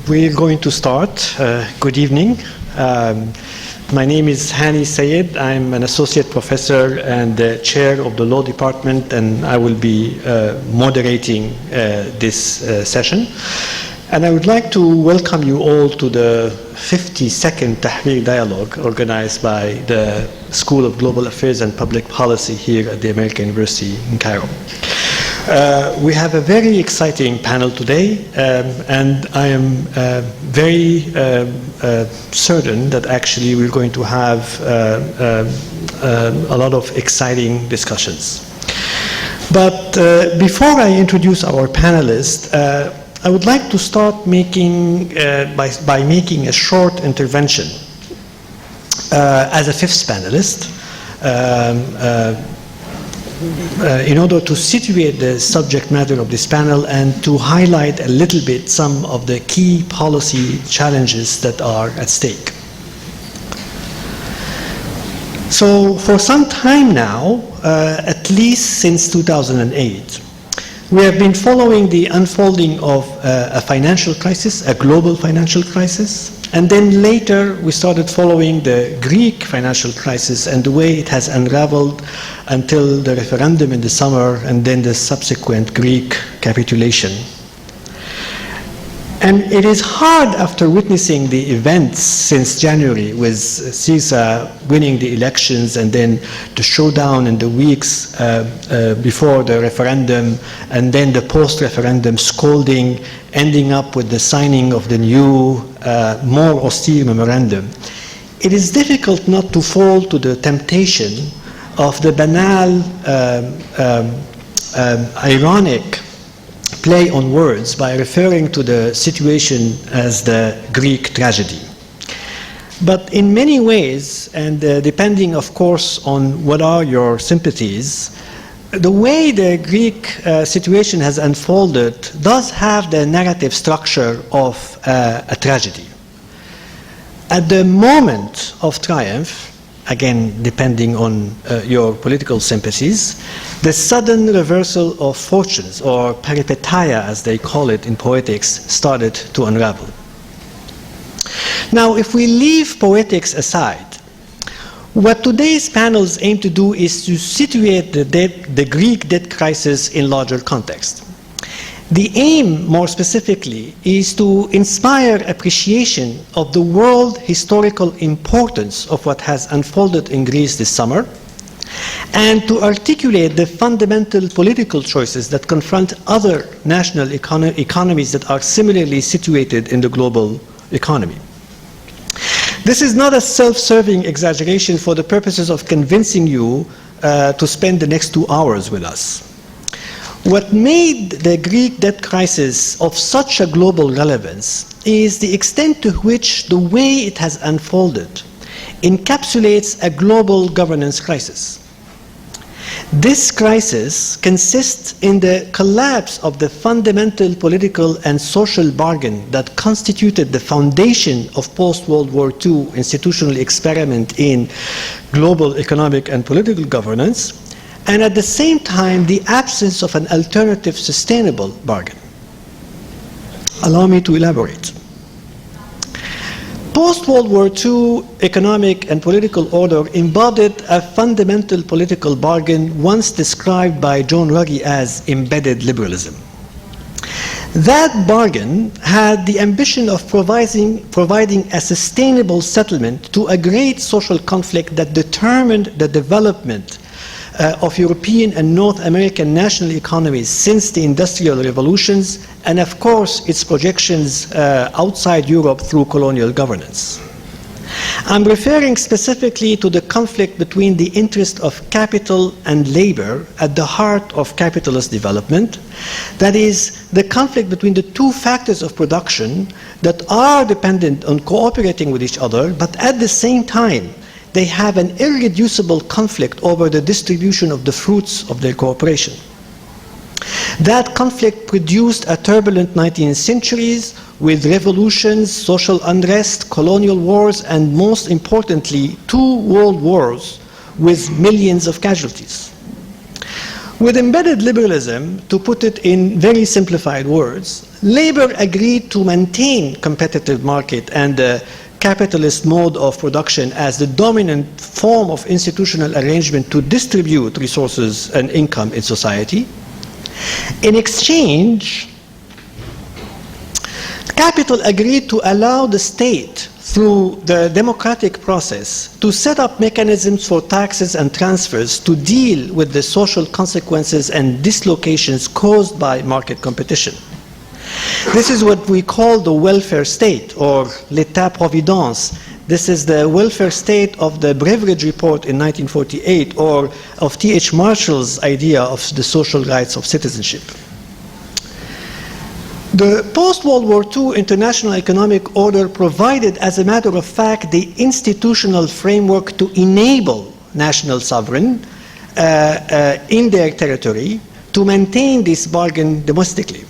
We're going to start. Good evening. My name is Hani Sayed. I'm an associate professor and chair of the law department, and I will be moderating this session. And I would like to welcome you all to the 52nd Tahrir Dialogue organized by the School of Global Affairs and Public Policy here at the American University in Cairo. We have a very exciting panel today, and I am very certain that actually we're going to have a lot of exciting discussions. But before I introduce our panelists, I would like to start by making a short intervention as a fifth panelist. In order to situate the subject matter of this panel and to highlight a little bit some of the key policy challenges that are at stake. So for some time now, at least since 2008, we have been following the unfolding of a financial crisis, a global financial crisis, and then later we started following the Greek financial crisis and the way it has unraveled until the referendum in the summer and then the subsequent Greek capitulation. And it is hard after witnessing the events since January with Syriza winning the elections and then the showdown in the weeks before the referendum and then the post-referendum scolding, ending up with the signing of the new, more austere memorandum. It is difficult not to fall to the temptation of the banal, ironic play on words by referring to the situation as the Greek tragedy. But in many ways, and depending of course on what are your sympathies, the way the Greek situation has unfolded does have the narrative structure of a tragedy. At the moment of triumph, again depending on your political sympathies, the sudden reversal of fortunes, or peripeteia as they call it in poetics, started to unravel. Now, if we leave poetics aside, what today's panels aim to do is to situate the Greek debt crisis in larger context. The aim, more specifically, is to inspire appreciation of the world historical importance of what has unfolded in Greece this summer, and to articulate the fundamental political choices that confront other national economies that are similarly situated in the global economy. This is not a self-serving exaggeration for the purposes of convincing you to spend the next 2 hours with us. What made the Greek debt crisis of such a global relevance is the extent to which the way it has unfolded encapsulates a global governance crisis. This crisis consists in the collapse of the fundamental political and social bargain that constituted the foundation of post-World War II institutional experiment in global economic and political governance, and at the same time the absence of an alternative sustainable bargain. Allow me to elaborate. Post-World War II economic and political order embodied a fundamental political bargain once described by John Ruggie as embedded liberalism. That bargain had the ambition of providing a sustainable settlement to a great social conflict that determined the development of European and North American national economies since the Industrial Revolutions, and of course its projections outside Europe through colonial governance. I'm referring specifically to the conflict between the interest of capital and labor at the heart of capitalist development, that is, the conflict between the two factors of production that are dependent on cooperating with each other, but at the same time they have an irreducible conflict over the distribution of the fruits of their cooperation. That conflict produced a turbulent 19th century with revolutions, social unrest, colonial wars, and most importantly, 2 world wars with millions of casualties. With embedded liberalism, to put it in very simplified words, labor agreed to maintain competitive market and the capitalist mode of production as the dominant form of institutional arrangement to distribute resources and income in society. In exchange, capital agreed to allow the state, through the democratic process, to set up mechanisms for taxes and transfers to deal with the social consequences and dislocations caused by market competition. This is what we call the welfare state, or l'État-providence. This is the welfare state of the Beveridge Report in 1948, or of T.H. Marshall's idea of the social rights of citizenship. The post-World War II international economic order provided, as a matter of fact, the institutional framework to enable national sovereign in their territory to maintain this bargain domestically.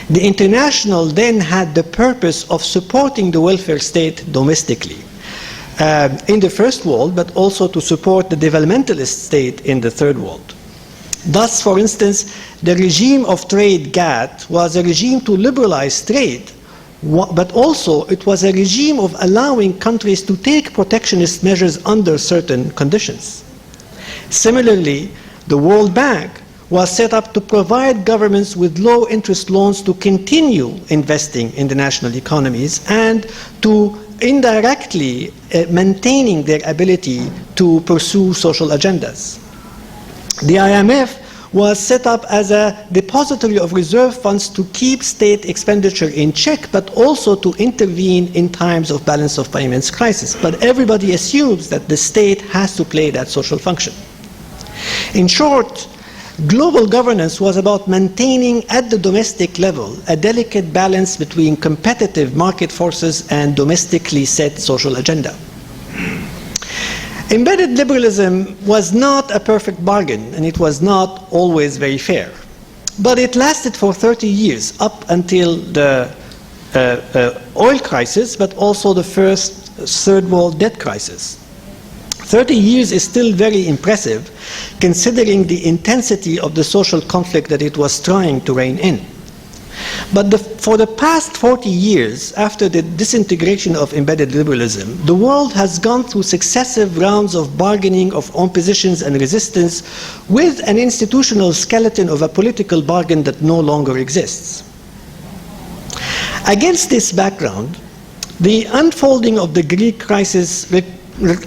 The international then had the purpose of supporting the welfare state domestically in the First World, but also to support the developmentalist state in the Third World. Thus, for instance, the regime of trade GATT was a regime to liberalize trade, but also it was a regime of allowing countries to take protectionist measures under certain conditions. Similarly, the World Bank was set up to provide governments with low-interest loans to continue investing in the national economies and to indirectly maintaining their ability to pursue social agendas. The IMF was set up as a depository of reserve funds to keep state expenditure in check, but also to intervene in times of balance of payments crisis. But everybody assumes that the state has to play that social function. In short, global governance was about maintaining at the domestic level a delicate balance between competitive market forces and domestically set social agenda. Embedded liberalism was not a perfect bargain, and it was not always very fair. But it lasted for 30 years, up until the oil crisis, but also the first Third World debt crisis. 30 years is still very impressive, considering the intensity of the social conflict that it was trying to rein in. But for the past 40 years, after the disintegration of embedded liberalism, the world has gone through successive rounds of bargaining of oppositions and resistance with an institutional skeleton of a political bargain that no longer exists. Against this background, the unfolding of the Greek crisis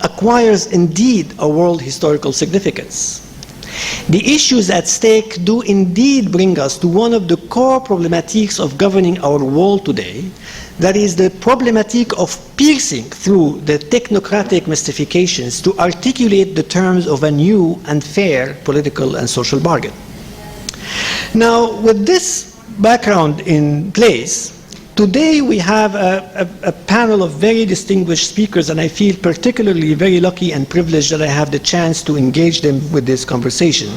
acquires indeed a world historical significance. The issues at stake do indeed bring us to one of the core problematics of governing our world today, that is the problematic of piercing through the technocratic mystifications to articulate the terms of a new and fair political and social bargain. Now, with this background in place, today we have a panel of very distinguished speakers, and I feel particularly very lucky and privileged that I have the chance to engage them with this conversation.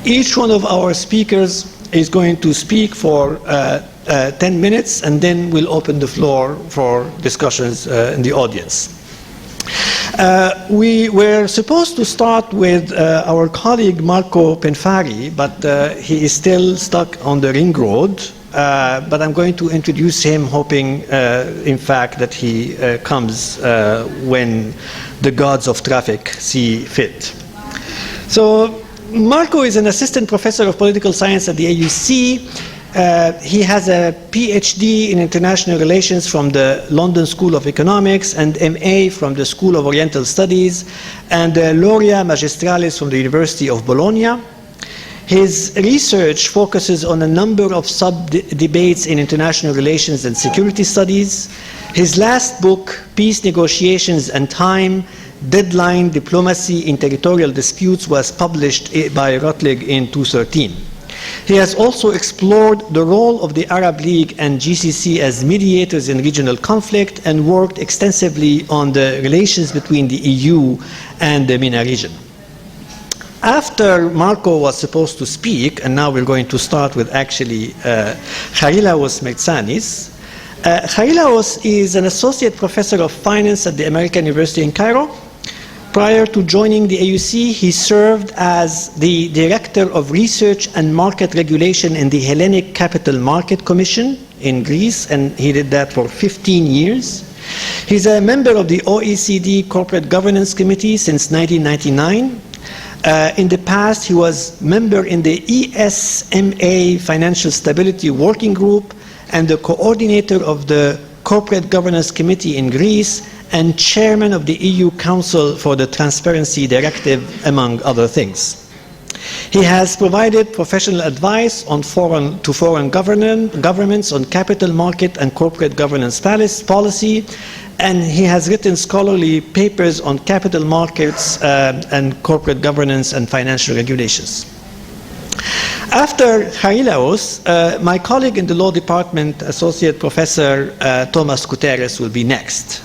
Each one of our speakers is going to speak for 10 minutes, and then we'll open the floor for discussions in the audience. We were supposed to start with our colleague Marco Pinfari, but he is still stuck on the ring road. But I'm going to introduce him, hoping, in fact, that he comes when the gods of traffic see fit. So, Marco is an assistant professor of political science at the AUC. He has a PhD in international relations from the London School of Economics and MA from the School of Oriental Studies and Laurea Magistralis from the University of Bologna. His research focuses on a number of sub-debates in international relations and security studies. His last book, Peace Negotiations and Time, Deadline, Diplomacy in Territorial Disputes, was published by Routledge in 2013. He has also explored the role of the Arab League and GCC as mediators in regional conflict and worked extensively on the relations between the EU and the MENA region. After Marco was supposed to speak, and now we're going to start with actually Charilaos Mertzanis. Charilaos is an associate professor of finance at the American University in Cairo. Prior to joining the AUC, he served as the Director of Research and Market Regulation in the Hellenic Capital Market Commission in Greece, and he did that for 15 years. He's a member of the OECD Corporate Governance Committee since 1999. In the past, he was member in the ESMA Financial Stability Working Group and the coordinator of the Corporate Governance Committee in Greece and chairman of the EU Council for the Transparency Directive, among other things. He has provided professional advice on foreign governments on capital market and corporate governance policy, and he has written scholarly papers on capital markets and corporate governance and financial regulations. After Charilaos, my colleague in the law department, Associate Professor Thomas Skouteris, will be next.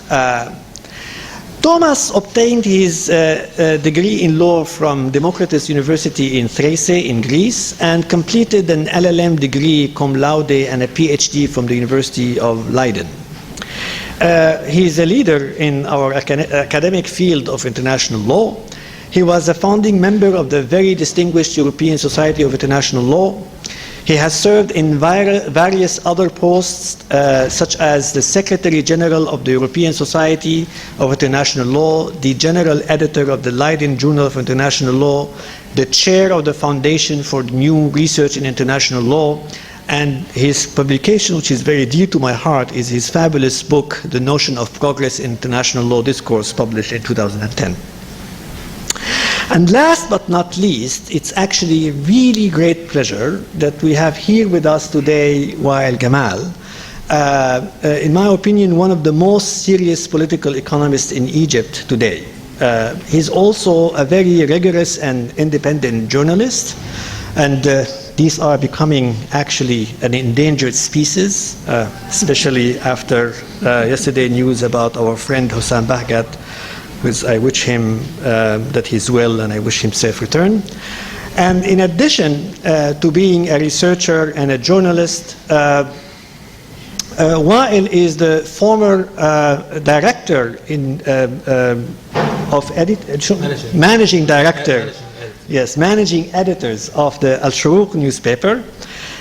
Thomas obtained his degree in law from Democritus University in Thrace in Greece and completed an LLM degree cum laude and a PhD from the University of Leiden. He is a leader in our academic field of international law. He was a founding member of the very distinguished European Society of International Law. He has served in various other posts, such as the Secretary General of the European Society of International Law, the General Editor of the Leiden Journal of International Law, the Chair of the Foundation for New Research in International Law, and his publication, which is very dear to my heart, is his fabulous book, The Notion of Progress in International Law Discourse, published in 2010. And last but not least, it's actually a really great pleasure that we have here with us today Wael Gamal. In my opinion, one of the most serious political economists in Egypt today. He's also a very rigorous and independent journalist, and these are becoming actually an endangered species, especially after yesterday news about our friend Hossam Bahgat, which I wish him that he's well and I wish him safe return. And in addition to being a researcher and a journalist, Wael is the former director managing director, yes, managing editors of the Al-Shorouq newspaper.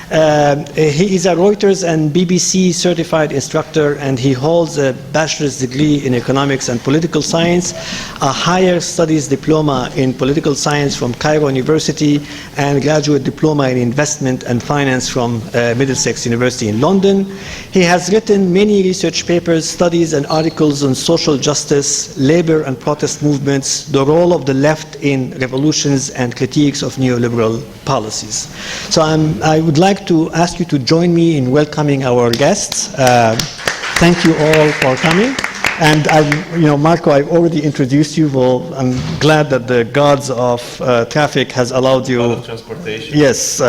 He is a Reuters and BBC certified instructor, and he holds a bachelor's degree in economics and political science, a higher studies diploma in political science from Cairo University, and graduate diploma in investment and finance from Middlesex University in London. He has written many research papers, studies, and articles on social justice, labor and protest movements, the role of the left in revolutions, and critiques of neoliberal policies. So I would like to ask you to join me in welcoming our guests. Thank you all for coming. And Marco, I've already introduced you. Well, I'm glad that the gods of traffic has allowed you. Transportation. Yes.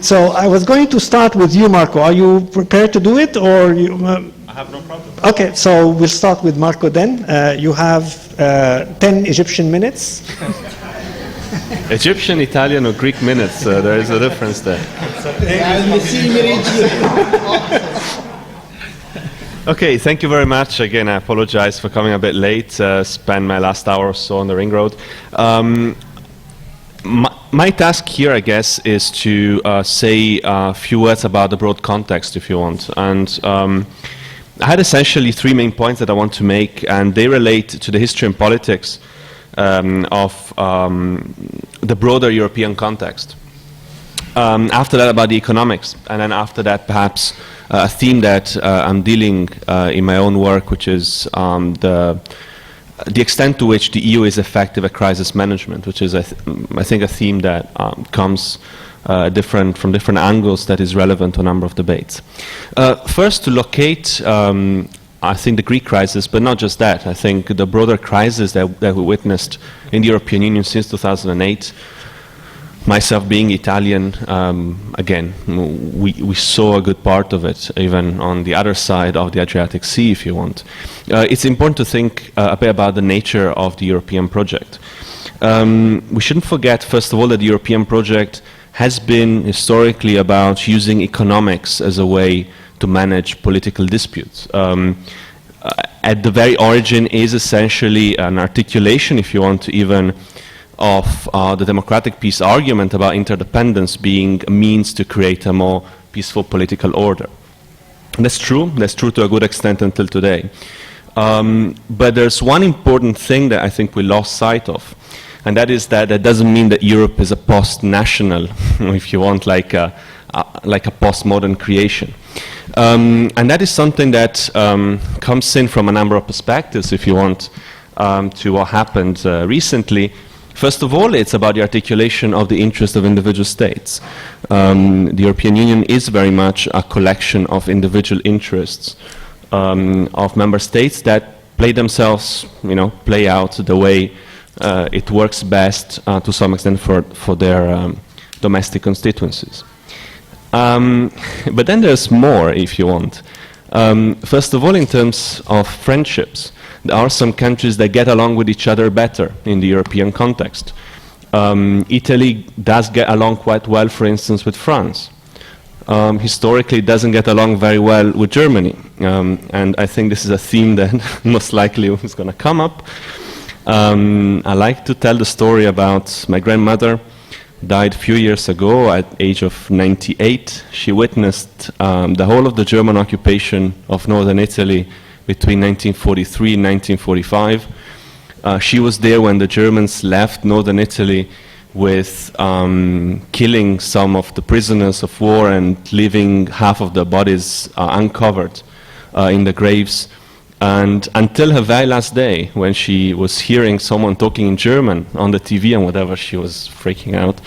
So I was going to start with you, Marco. Are you prepared to do it, or you? I have no problem. Okay, so we'll start with Marco then. You have 10 Egyptian minutes. Egyptian, Italian, or Greek minutes, there is a difference there. Okay, thank you very much. Again, I apologize for coming a bit late, spent my last hour or so on the ring road. My task here, I guess, is to say a few words about the broad context, if you want. And I had essentially three main points that I want to make, and they relate to the history and politics of the broader European context. After that, about the economics, and then after that, perhaps a theme that I'm dealing in my own work, which is the extent to which the EU is effective at crisis management, which is, I think, a theme that comes from different angles that is relevant to a number of debates. First, to locate I think the Greek crisis, but not just that. I think the broader crisis that we witnessed in the European Union since 2008, myself being Italian, again, we saw a good part of it, even on the other side of the Adriatic Sea, if you want. It's important to think a bit about the nature of the European project. We shouldn't forget, first of all, that the European project has been historically about using economics as a way to manage political disputes. at the very origin is essentially an articulation, if you want, even of the democratic peace argument about interdependence being a means to create a more peaceful political order. That's true to a good extent until today. But there's one important thing that I think we lost sight of, and that is that doesn't mean that Europe is a post-national, if you want, like a postmodern creation. And that is something that comes in from a number of perspectives, if you want, to what happened recently. First of all, it's about the articulation of the interest of individual states. The European Union is very much a collection of individual interests of member states that play themselves, play out the way it works best to some extent for their domestic constituencies. But then there's more, if you want. First of all, in terms of friendships, there are some countries that get along with each other better in the European context. Italy does get along quite well, for instance, with France. Historically, it doesn't get along very well with Germany. And I think this is a theme that most likely is going to come up. I like to tell the story about my grandmother. Died a few years ago at the age of 98. She witnessed the whole of the German occupation of northern Italy between 1943 and 1945. She was there when the Germans left northern Italy with killing some of the prisoners of war and leaving half of the bodies uncovered in the graves. And until her very last day, when she was hearing someone talking in German on the TV and whatever, she was freaking out.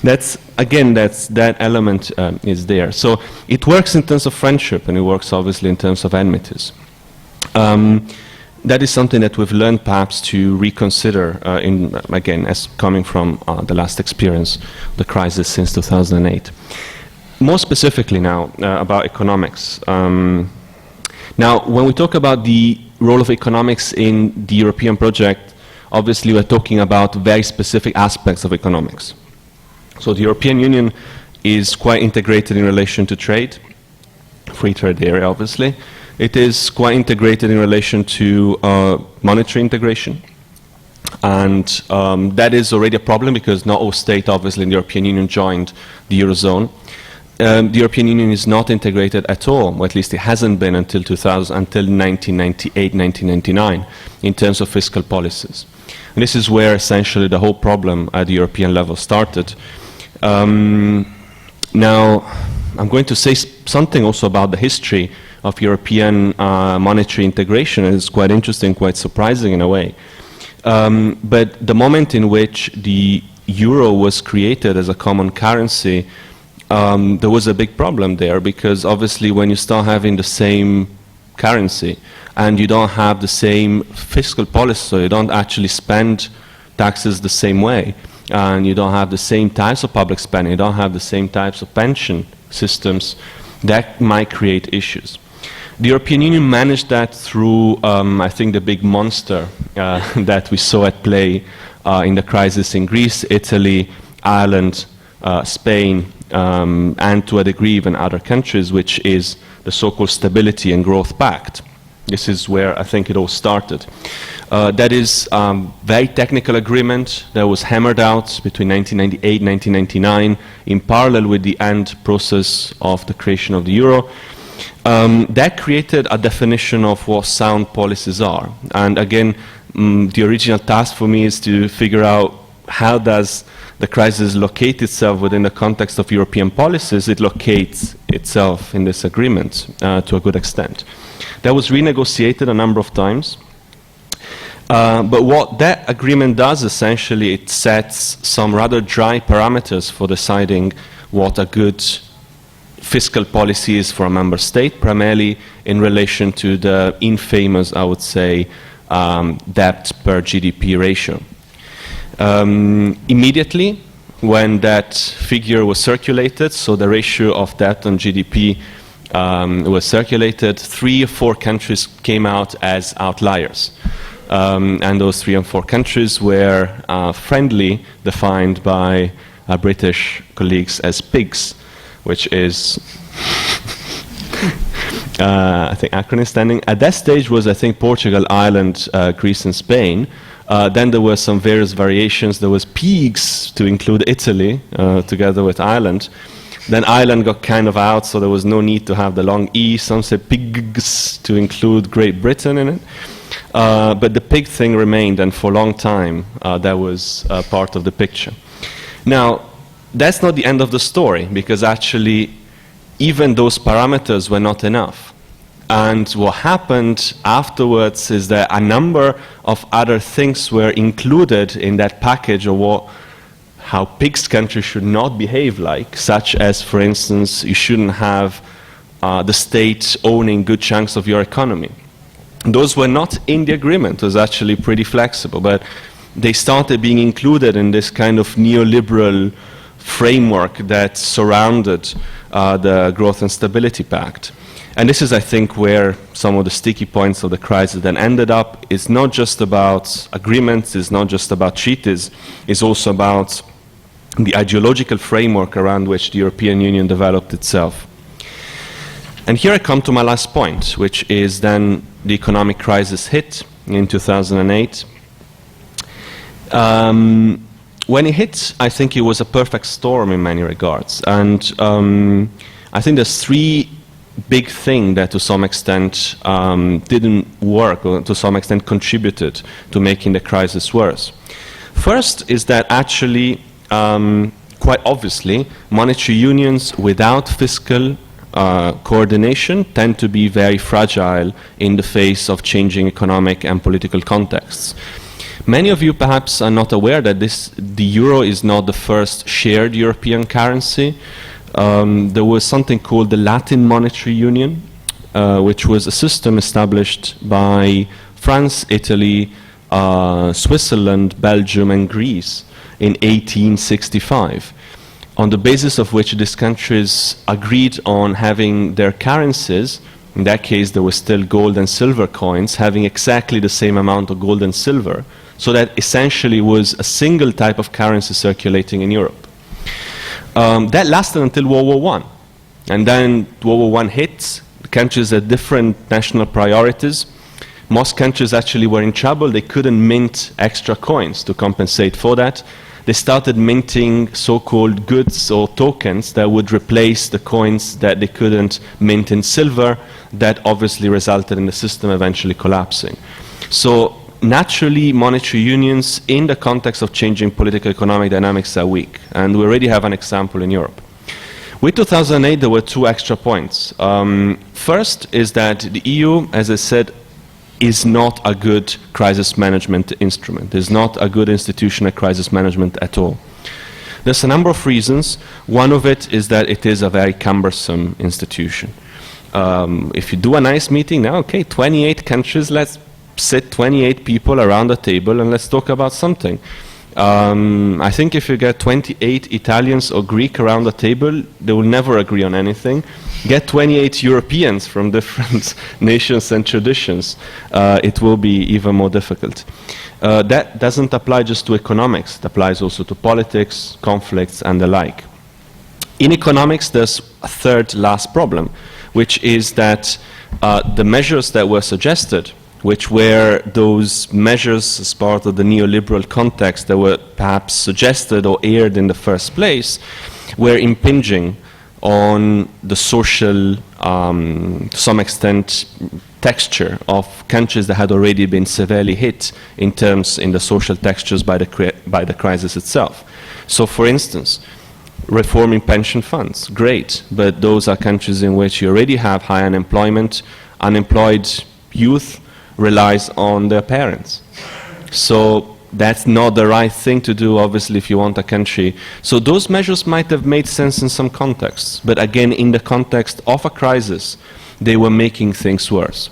That element is there. So it works in terms of friendship, and it works obviously in terms of enmities. That is something that we've learned perhaps to reconsider, as coming from the last experience, the crisis since 2008. More specifically now about economics. Now, when we talk about the role of economics in the European project, obviously we're talking about very specific aspects of economics. So the European Union is quite integrated in relation to trade, free trade area obviously. It is quite integrated in relation to monetary integration. And that is already a problem because not all states obviously in the European Union joined the Eurozone. The European Union is not integrated at all, or at least it hasn't been until 1998, 1999, in terms of fiscal policies. And this is where essentially the whole problem at the European level started. Now, I'm going to say something also about the history of European monetary integration. It's quite interesting, quite surprising in a way. But the moment in which the euro was created as a common currency, there was a big problem there because obviously when you start having the same currency and you don't have the same fiscal policy, so you don't actually spend taxes the same way, and you don't have the same types of public spending, you don't have the same types of pension systems, that might create issues. The European Union managed that through, I think, the big monster that we saw at play in the crisis in Greece, Italy, Ireland, Spain, and to a degree even other countries, which is the so-called Stability and Growth Pact. This is where I think it all started. That is a very technical agreement that was hammered out between 1998 and 1999 in parallel with the end process of the creation of the euro. That created a definition of what sound policies are. And again, the original task for me is to figure out how does the crisis locate itself within the context of European policies. It locates itself in this agreement to a good extent. That was renegotiated a number of times. But what that agreement does, essentially, it sets some rather dry parameters for deciding what a good fiscal policy is for a member state, primarily in relation to the infamous, I would say, debt per GDP ratio. Immediately, when that figure was circulated, so the ratio of debt on GDP was circulated, 3 or 4 countries came out as outliers. And those 3 or 4 countries were friendly, defined by our British colleagues as pigs, which is I think Akron is standing. At that stage was, I think, Portugal, Ireland, Greece, and Spain. Then there were some various variations. There was pigs to include Italy, together with Ireland. Then Ireland got kind of out, so there was no need to have the long E. Some said pigs to include Great Britain in it. But the pig thing remained, and for a long time that was part of the picture. Now, that's not the end of the story, because actually even those parameters were not enough. And what happened afterwards is that a number of other things were included in that package of how pigs countries should not behave like, such as, for instance, you shouldn't have the state owning good chunks of your economy. Those were not in the agreement. It was actually pretty flexible, but they started being included in this kind of neoliberal framework that surrounded the Growth and Stability Pact. And this is, I think, where some of the sticky points of the crisis then ended up. It's not just about agreements, it's not just about treaties, it's also about the ideological framework around which the European Union developed itself. And here I come to my last point, which is then the economic crisis hit in 2008. When it hit, I think it was a perfect storm in many regards. And I think there's three big things that to some extent didn't work, or to some extent contributed to making the crisis worse. First is that actually, quite obviously, monetary unions without fiscal coordination tend to be very fragile in the face of changing economic and political contexts. Many of you perhaps are not aware that the euro is not the first shared European currency. There was something called the Latin Monetary Union, which was a system established by France, Italy, Switzerland, Belgium, and Greece in 1865, on the basis of which these countries agreed on having their currencies, in that case there were still gold and silver coins, having exactly the same amount of gold and silver, so that essentially was a single type of currency circulating in Europe. That lasted until World War I. And then World War I hit, the countries had different national priorities. Most countries actually were in trouble. They couldn't mint extra coins to compensate for that. They started minting so-called goods or tokens that would replace the coins that they couldn't mint in silver. That obviously resulted in the system eventually collapsing. So naturally, monetary unions in the context of changing political economic dynamics are weak, and we already have an example in Europe. With 2008, there were two extra points. First is that the EU, as I said, is not a good crisis management instrument, is not a good institution at crisis management at all. There's a number of reasons. One of it is that it is a very cumbersome institution. If you do a nice meeting now, okay, 28 countries, let's sit 28 people around a table and let's talk about something. I think if you get 28 Italians or Greek around the table, they will never agree on anything. Get 28 Europeans from different nations and traditions, it will be even more difficult. That doesn't apply just to economics, it applies also to politics, conflicts, and the like. In economics, there's a third last problem, which is that the measures that were suggested, which were those measures as part of the neoliberal context that were perhaps suggested or aired in the first place, were impinging on the social, to some extent, texture of countries that had already been severely hit in the social textures by the crisis itself. So, for instance, reforming pension funds, great, but those are countries in which you already have high unemployment, unemployed youth relies on their parents. So that's not the right thing to do, obviously, if you want a country. So those measures might have made sense in some contexts, but again, in the context of a crisis, they were making things worse.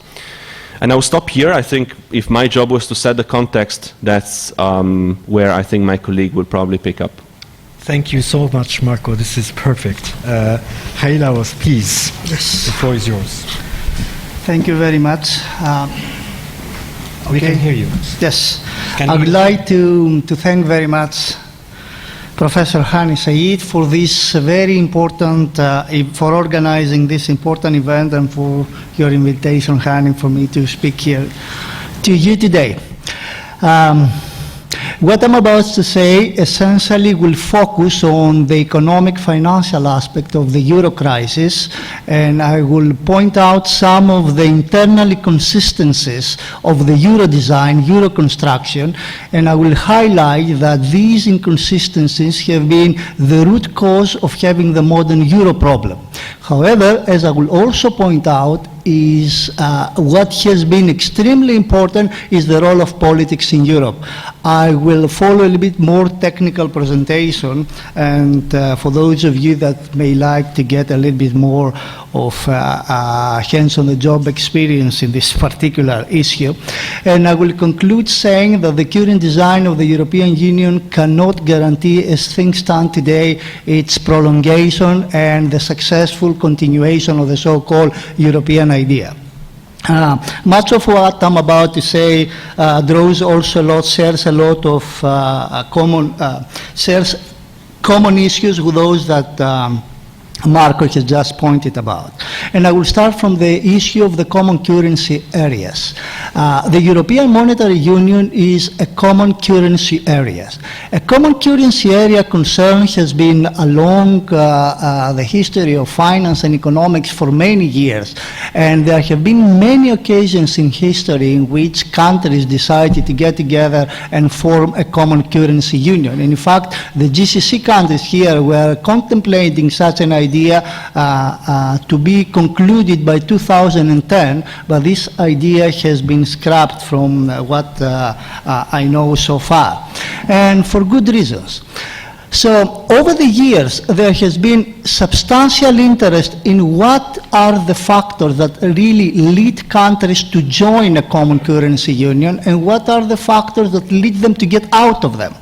And I will stop here. I think if my job was to set the context, that's where I think my colleague will probably pick up. Thank you so much, Marco. This is perfect. Charilaos, please. Yes. The floor is yours. Thank you very much. We can hear you. Yes. I would like to thank very much Professor Hani Said for this very important, for organizing this important event and for your invitation, Hani, for me to speak here to you today. What I'm about to say essentially will focus on the economic financial aspect of the euro crisis, and I will point out some of the internal inconsistencies of the euro design, euro construction, and I will highlight that these inconsistencies have been the root cause of having the modern euro problem. However, as I will also point out, is what has been extremely important is the role of politics in Europe. I will follow a little bit more technical presentation, and for those of you that may like to get a little bit more of hands-on-the-job experience in this particular issue. And I will conclude saying that the current design of the European Union cannot guarantee, as things stand today, its prolongation and the successful continuation of the so-called European idea. Much of what I'm about to say shares a lot of common issues with those that Marco has just pointed about. And I will start from the issue of the common currency areas. The European Monetary Union is a common currency area. A common currency area concern has been along the history of finance and economics for many years. And there have been many occasions in history in which countries decided to get together and form a common currency union. And in fact, the GCC countries here were contemplating such an idea to be concluded by 2010, but this idea has been scrapped from what I know so far, and for good reasons. So over the years, there has been substantial interest in what are the factors that really lead countries to join a common currency union and what are the factors that lead them to get out of them.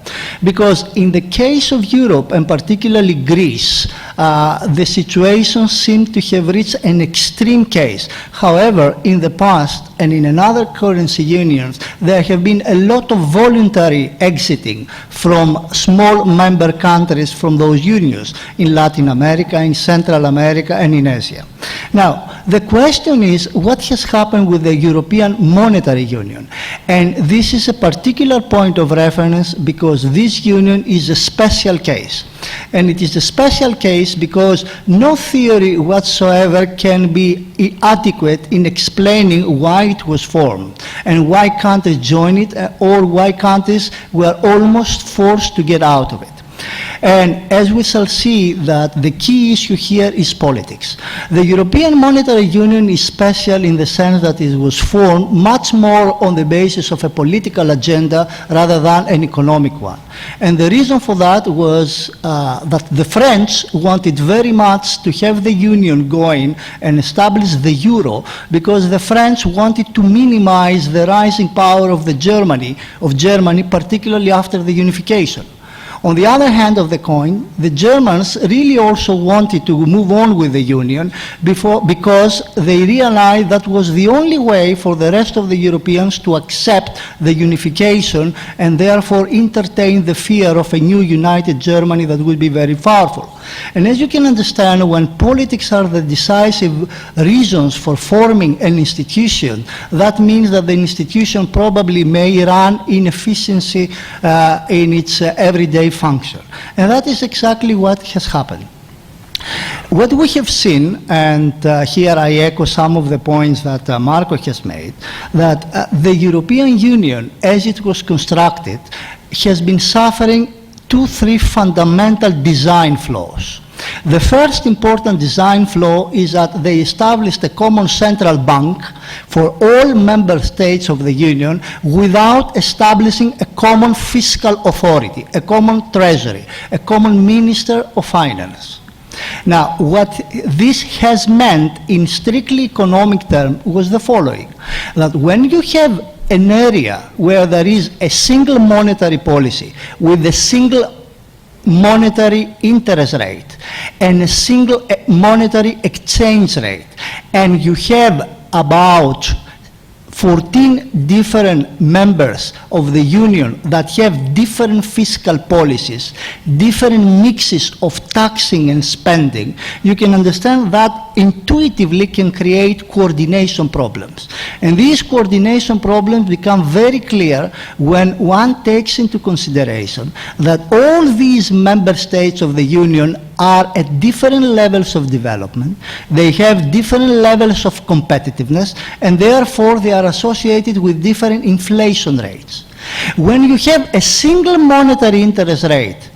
Because in the case of Europe, and particularly Greece, the situation seemed to have reached an extreme case. However, in the past and in another currency unions, there have been a lot of voluntary exiting from small member countries from those unions in Latin America, in Central America, and in Asia. Now, the question is, what has happened with the European Monetary Union? And this is a particular point of reference because this union is a special case. And it is a special case because no theory whatsoever can be adequate in explaining why it was formed and why countries joined it or why countries were almost forced to get out of it. And as we shall see, that the key issue here is politics. The European Monetary Union is special in the sense that it was formed much more on the basis of a political agenda rather than an economic one. And the reason for that was that the French wanted very much to have the union going and establish the euro because the French wanted to minimize the rising power of Germany, particularly after the unification. On the other hand of the coin, the Germans really also wanted to move on with the Union because they realized that was the only way for the rest of the Europeans to accept the unification and therefore entertain the fear of a new united Germany that would be very powerful. And as you can understand, when politics are the decisive reasons for forming an institution, that means that the institution probably may run inefficiency in its everyday function. And that is exactly what has happened. What we have seen, and here I echo some of the points that Marco has made, that the European Union, as it was constructed, has been suffering 2-3 fundamental design flaws. The first important design flaw is that they established a common central bank for all member states of the Union without establishing a common fiscal authority, a common treasury, a common minister of finance. Now, what this has meant in strictly economic terms was the following, that when you have an area where there is a single monetary policy with a single monetary interest rate and a single monetary exchange rate, and you have about 14 different members of the union that have different fiscal policies, different mixes of taxing and spending, you can understand that intuitively can create coordination problems. And these coordination problems become very clear when one takes into consideration that all these member states of the union are at different levels of development, they have different levels of competitiveness, and therefore they are associated with different inflation rates. When you have a single monetary interest rate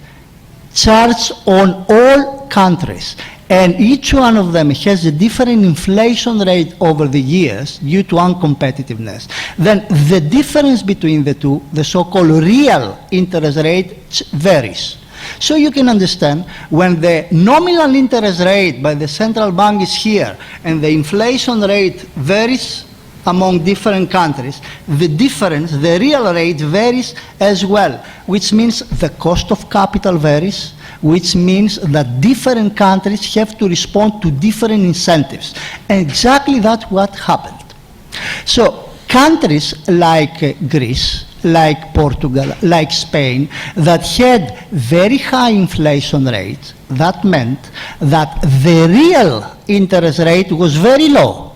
charged on all countries, and each one of them has a different inflation rate over the years due to uncompetitiveness, then the difference between the two, the so-called real interest rate, varies. So you can understand when the nominal interest rate by the central bank is here and the inflation rate varies among different countries, the difference, the real rate varies as well, which means the cost of capital varies, which means that different countries have to respond to different incentives. And exactly that's what happened. So countries like Greece, like Portugal, like Spain, that had very high inflation rates, that meant that the real interest rate was very low.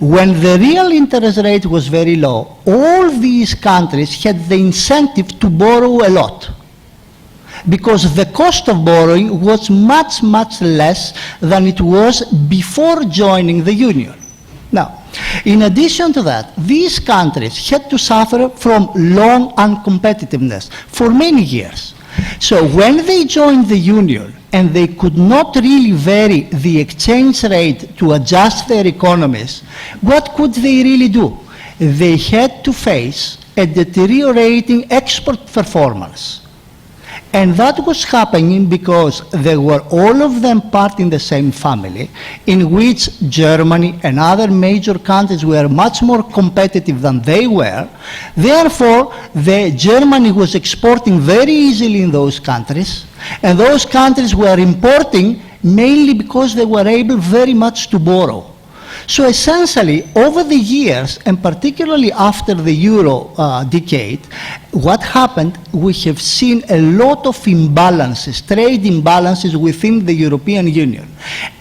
When the real interest rate was very low, all these countries had the incentive to borrow a lot, because the cost of borrowing was much, much less than it was before joining the Union. Now, in addition to that, these countries had to suffer from long uncompetitiveness for many years. So when they joined the Union and they could not really vary the exchange rate to adjust their economies, what could they really do? They had to face a deteriorating export performance. And that was happening because they were all of them part in the same family, in which Germany and other major countries were much more competitive than they were. Therefore, Germany was exporting very easily in those countries, and those countries were importing mainly because they were able very much to borrow. So essentially, over the years, and particularly after the Euro decade, what happened, we have seen a lot of imbalances, trade imbalances within the European Union.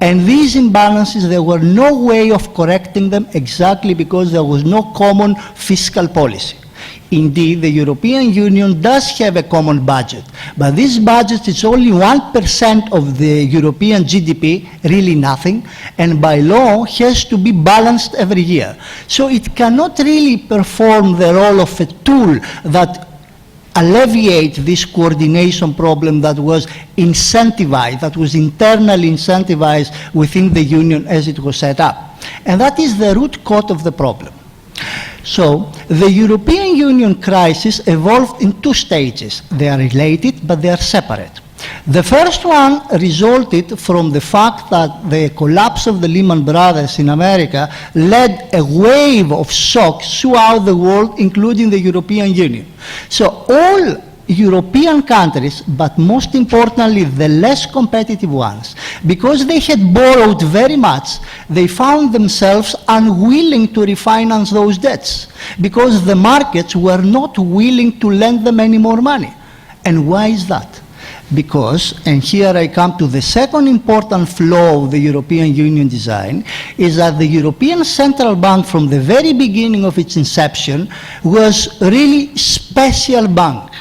And these imbalances, there were no way of correcting them exactly because there was no common fiscal policy. Indeed, the European Union does have a common budget, but this budget is only 1% of the European GDP, really nothing, and by law has to be balanced every year. So it cannot really perform the role of a tool that alleviate this coordination problem that was incentivized, that was internally incentivized within the Union as it was set up. And that is the root cause of the problem. So the European Union crisis evolved in two stages. They are related, but they are separate. The first one resulted from the fact that the collapse of the Lehman Brothers in America led a wave of shocks throughout the world, including the European Union. So all European countries, but most importantly the less competitive ones, because they had borrowed very much, they found themselves unwilling to refinance those debts because the markets were not willing to lend them any more money. And why is that? Because, and here I come to the second important flaw of the European Union design, is that the European Central Bank from the very beginning of its inception was really special bank.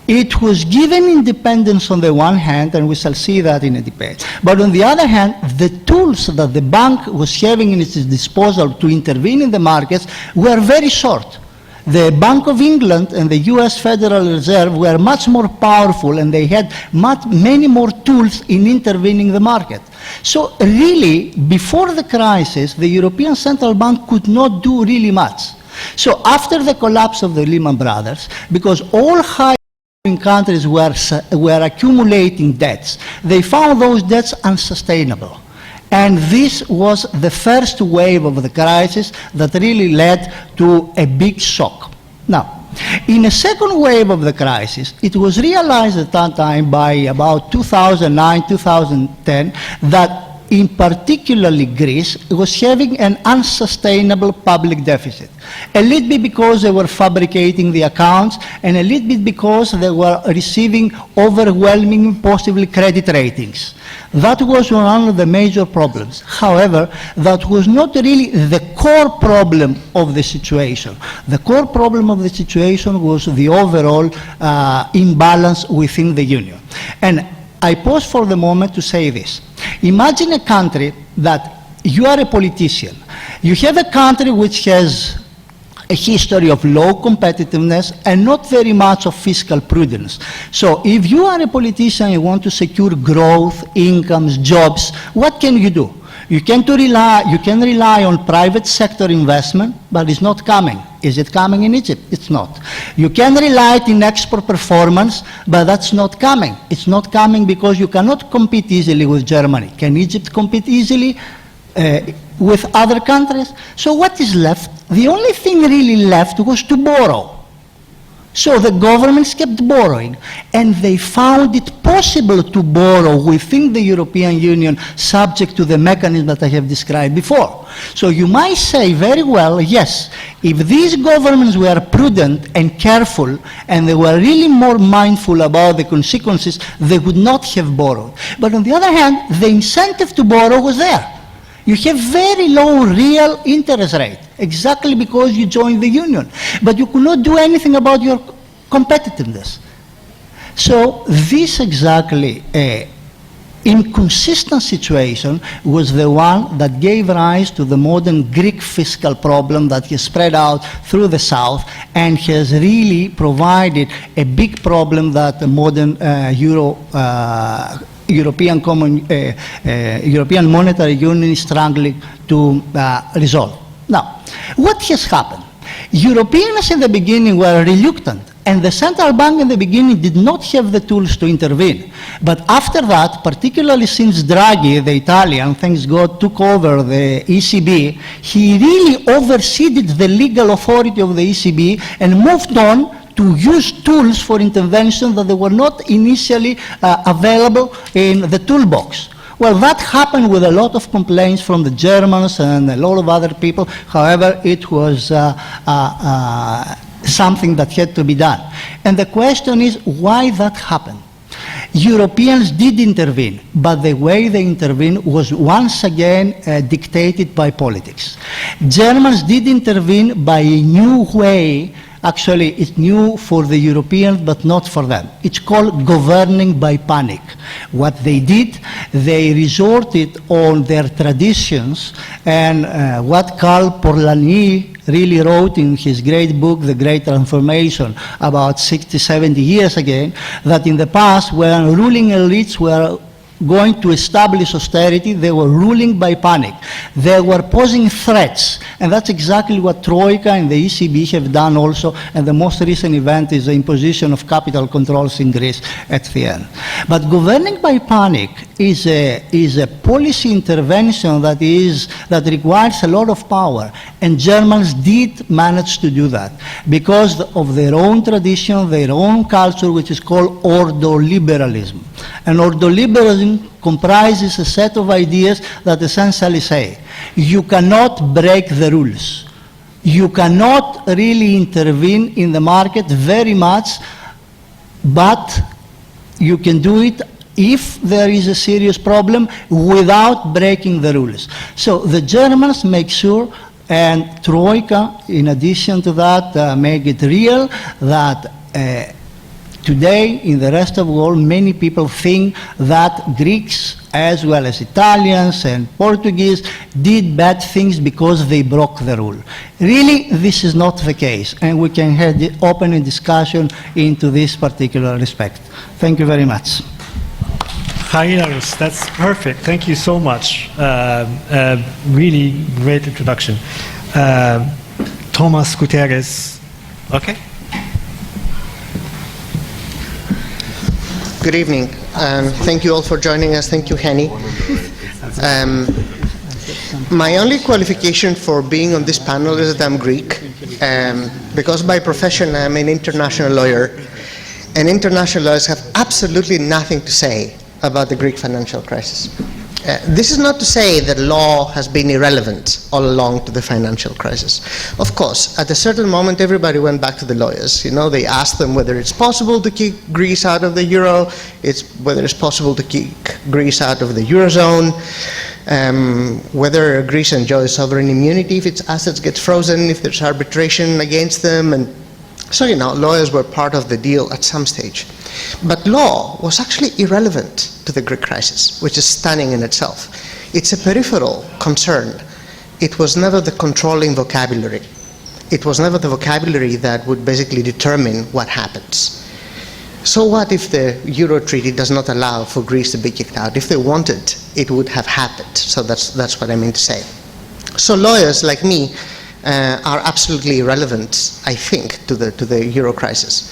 It was given independence on the one hand, and we shall see that in a debate. But on the other hand, the tools that the bank was having in its disposal to intervene in the markets were very short. The Bank of England and the US Federal Reserve were much more powerful, and they had many more tools in intervening in the market. So really, before the crisis, the European Central Bank could not do really much. So after the collapse of the Lehman Brothers, because all high countries were accumulating debts, they found those debts unsustainable. And this was the first wave of the crisis that really led to a big shock. Now, in a second wave of the crisis, it was realized at that time by about 2009, 2010, that in particularly Greece, was having an unsustainable public deficit. A little bit because they were fabricating the accounts, and a little bit because they were receiving overwhelming, possibly credit ratings. That was one of the major problems. However, that was not really the core problem of the situation. The core problem of the situation was the overall imbalance within the Union. And I pause for the moment to say this. Imagine a country that you are a politician. You have a country which has a history of low competitiveness and not very much of fiscal prudence. So if you are a politician and you want to secure growth, incomes, jobs, what can you do? You can rely on private sector investment, but it's not coming. Is it coming in Egypt? It's not. You can rely in export performance, but that's not coming. It's not coming because you cannot compete easily with Germany. Can Egypt compete easily with other countries? So what is left? The only thing really left was to borrow. So the governments kept borrowing, and they found it possible to borrow within the European Union subject to the mechanism that I have described before. So you might say very well, yes, if these governments were prudent and careful, and they were really more mindful about the consequences, they would not have borrowed. But on the other hand, the incentive to borrow was there. You have very low real interest rate, exactly because you joined the Union. But you could not do anything about your competitiveness. So this exactly inconsistent situation was the one that gave rise to the modern Greek fiscal problem that has spread out through the South and has really provided a big problem that the modern European Monetary Union is struggling to resolve. Now, what has happened? Europeans in the beginning were reluctant, and the central bank in the beginning did not have the tools to intervene. But after that, particularly since Draghi, the Italian, thanks God, took over the ECB, he really overseeded the legal authority of the ECB and moved on to use tools for intervention that they were not initially available in the toolbox. Well, that happened with a lot of complaints from the Germans and a lot of other people. However, it was something that had to be done. And the question is why that happened. Europeans did intervene, but the way they intervened was once again dictated by politics. Germans did intervene by a new way. Actually, it's new for the Europeans, but not for them. It's called governing by panic. What they did, they resorted on their traditions, and what Karl Polanyi really wrote in his great book, The Great Transformation, about 60, 70 years ago, that in the past, when ruling elites were going to establish austerity, they were ruling by panic. They were posing threats, and that's exactly what Troika and the ECB have done also, and the most recent event is the imposition of capital controls in Greece at the end. But governing by panic is a policy intervention that requires a lot of power, and Germans did manage to do that because of their own tradition, their own culture, which is called ordoliberalism. And ordoliberalism comprises a set of ideas that essentially say, you cannot break the rules. You cannot really intervene in the market very much, but you can do it if there is a serious problem without breaking the rules. So the Germans make sure, and Troika, in addition to that, make it real that today, in the rest of the world, many people think that Greeks, as well as Italians and Portuguese, did bad things because they broke the rule. Really, this is not the case, and we can have the open discussion into this particular respect. Thank you very much. Charilaos, that's perfect. Thank you so much. Really great introduction. Thomas, Skouteris. Okay. Good evening. Thank you all for joining us. Thank you, Hani. My only qualification for being on this panel is that I'm Greek, because by profession I'm an international lawyer, and international lawyers have absolutely nothing to say about the Greek financial crisis. This is not to say that law has been irrelevant all along to the financial crisis. Of course, at a certain moment, everybody went back to the lawyers. They asked them whether it's possible to kick Greece out of the euro, whether it's possible to kick Greece out of the eurozone, whether Greece enjoys sovereign immunity if its assets get frozen, if there's arbitration against them, and so lawyers were part of the deal at some stage. But law was actually irrelevant to the Greek crisis, which is stunning in itself. It's a peripheral concern. It was never the controlling vocabulary. It was never the vocabulary that would basically determine what happens. So what if the Euro Treaty does not allow for Greece to be kicked out? If they wanted, it would have happened. So that's what I mean to say. So lawyers like me are absolutely irrelevant, I think, to the Euro crisis.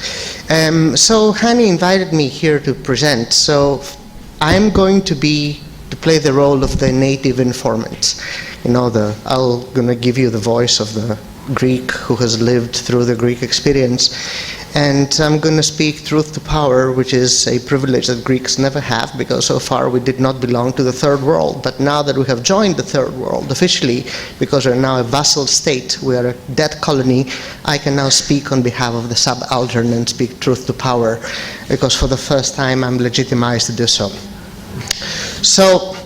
So Hani invited me here to present. So I'm going to play the role of the native informant. I'm going to give you the voice of the Greek who has lived through the Greek experience. And I'm going to speak truth to power, which is a privilege that Greeks never have, because so far we did not belong to the third world. But now that we have joined the third world officially, because we're now a vassal state, we are a debt colony, I can now speak on behalf of the subaltern and speak truth to power, because for the first time I'm legitimized to do so. So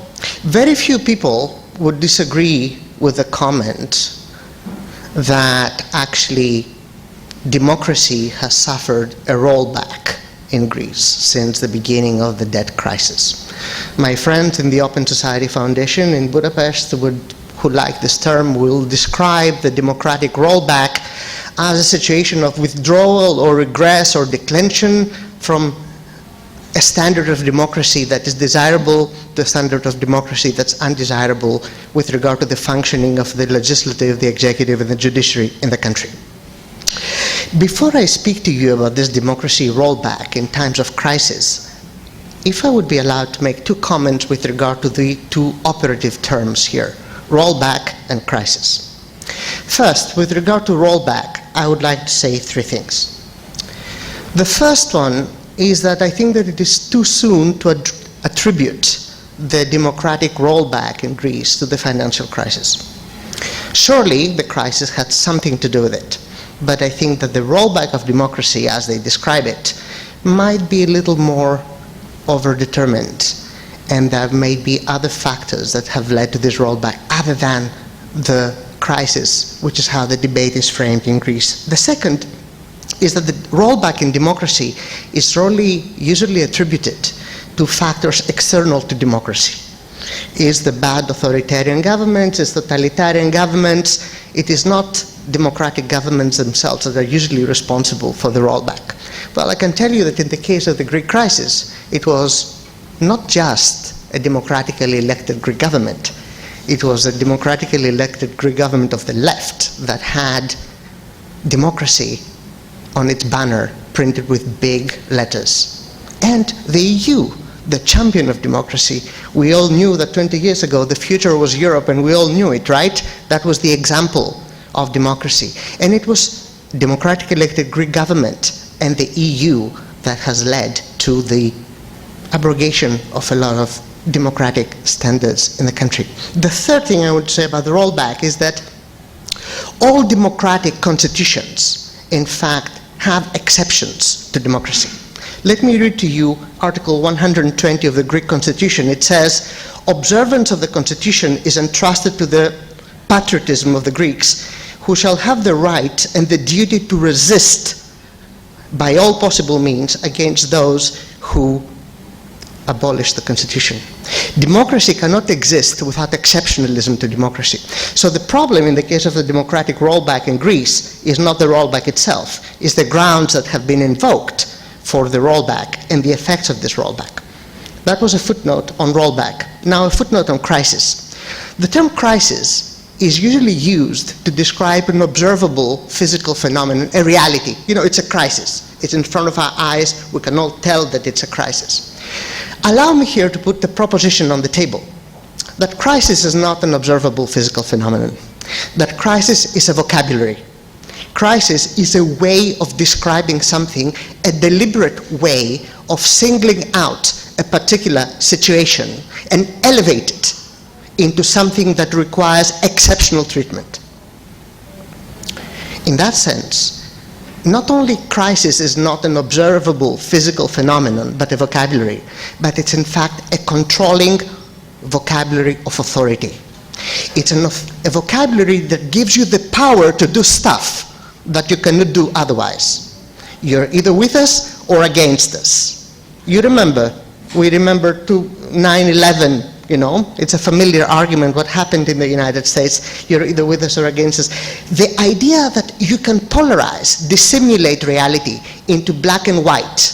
very few people would disagree with the comment that actually democracy has suffered a rollback in Greece since the beginning of the debt crisis. My friends in the Open Society Foundation in Budapest, who like this term, will describe the democratic rollback as a situation of withdrawal or regress or declension from a standard of democracy that is desirable to a standard of democracy that's undesirable with regard to the functioning of the legislative, the executive, and the judiciary in the country. Before I speak to you about this democracy rollback in times of crisis, if I would be allowed to make two comments with regard to the two operative terms here, rollback and crisis. First, with regard to rollback, I would like to say three things. The first one is that I think that it is too soon to attribute the democratic rollback in Greece to the financial crisis. Surely the crisis had something to do with it. But I think that the rollback of democracy, as they describe it, might be a little more overdetermined, and there may be other factors that have led to this rollback other than the crisis, which is how the debate is framed in Greece. The second is that the rollback in democracy is usually attributed to factors external to democracy. Is the bad authoritarian governments, is totalitarian governments. It is not democratic governments themselves that are usually responsible for the rollback. Well, I can tell you that in the case of the Greek crisis, it was not just a democratically elected Greek government. It was a democratically elected Greek government of the left that had democracy on its banner printed with big letters. And the EU, the champion of democracy. We all knew that 20 years ago the future was Europe, and we all knew it, right? That was the example of democracy. And it was democratic elected Greek government and the EU that has led to the abrogation of a lot of democratic standards in the country. The third thing I would say about the rollback is that all democratic constitutions, in fact, have exceptions to democracy. Let me read to you Article 120 of the Greek Constitution. It says, observance of the Constitution is entrusted to the patriotism of the Greeks, who shall have the right and the duty to resist by all possible means against those who abolish the Constitution. Democracy cannot exist without exceptionalism to democracy. So the problem in the case of the democratic rollback in Greece is not the rollback itself, it's the grounds that have been invoked for the rollback and the effects of this rollback. That was a footnote on rollback. Now a footnote on crisis. The term crisis is usually used to describe an observable physical phenomenon, a reality. You know, it's a crisis. It's in front of our eyes. We can all tell that it's a crisis. Allow me here to put the proposition on the table that crisis is not an observable physical phenomenon, that crisis is a vocabulary. Crisis is a way of describing something, a deliberate way of singling out a particular situation and elevate it into something that requires exceptional treatment. In that sense, not only crisis is not an observable physical phenomenon, but a vocabulary, but it's in fact a controlling vocabulary of authority. It's a vocabulary that gives you the power to do stuff that you cannot do otherwise. You're either with us or against us. We remember 9/11, you know, it's a familiar argument what happened in the United States. You're either with us or against us. The idea that you can polarize, dissimulate reality into black and white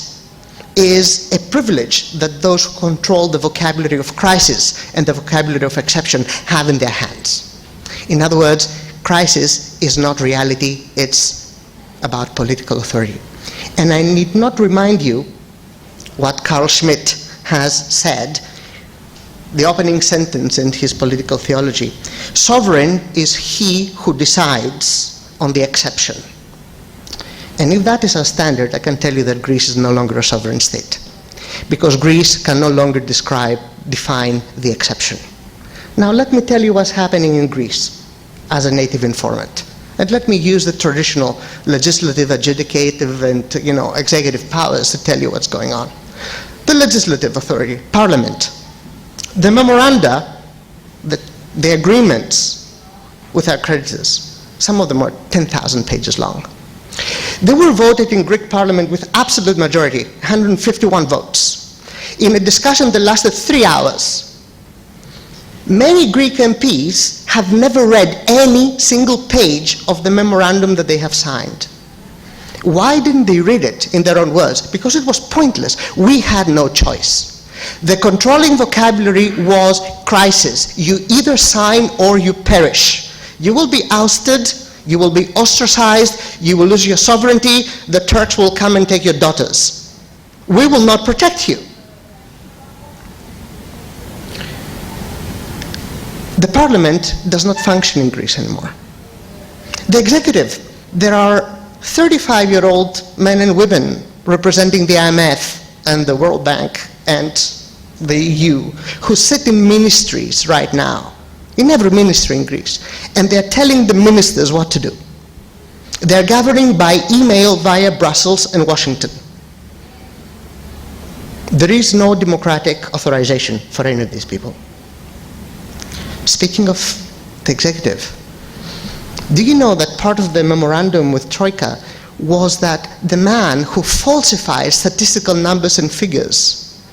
is a privilege that those who control the vocabulary of crisis and the vocabulary of exception have in their hands. In other words, crisis is not reality, it's about political authority. And I need not remind you what Carl Schmidt has said, the opening sentence in his political theology. Sovereign is he who decides on the exception. And if that is our standard, I can tell you that Greece is no longer a sovereign state, because Greece can no longer define the exception. Now let me tell you what's happening in Greece as a native informant. And let me use the traditional legislative, adjudicative, and executive powers to tell you what's going on. The legislative authority, Parliament, the memoranda, the agreements with our creditors, some of them are 10,000 pages long. They were voted in Greek Parliament with absolute majority, 151 votes, in a discussion that lasted 3 hours. Many Greek MPs have never read any single page of the memorandum that they have signed. Why didn't they read it in their own words? Because it was pointless. We had no choice. The controlling vocabulary was crisis. You either sign or you perish. You will be ousted, you will be ostracized, you will lose your sovereignty, the Turks will come and take your daughters. We will not protect you. The parliament does not function in Greece anymore. The executive, there are 35-year-old men and women representing the IMF and the World Bank and the EU who sit in ministries right now, in every ministry in Greece, and they're telling the ministers what to do. They're governing by email via Brussels and Washington. There is no democratic authorization for any of these people. Speaking of the executive, do you know that part of the memorandum with Troika was that the man who falsifies statistical numbers and figures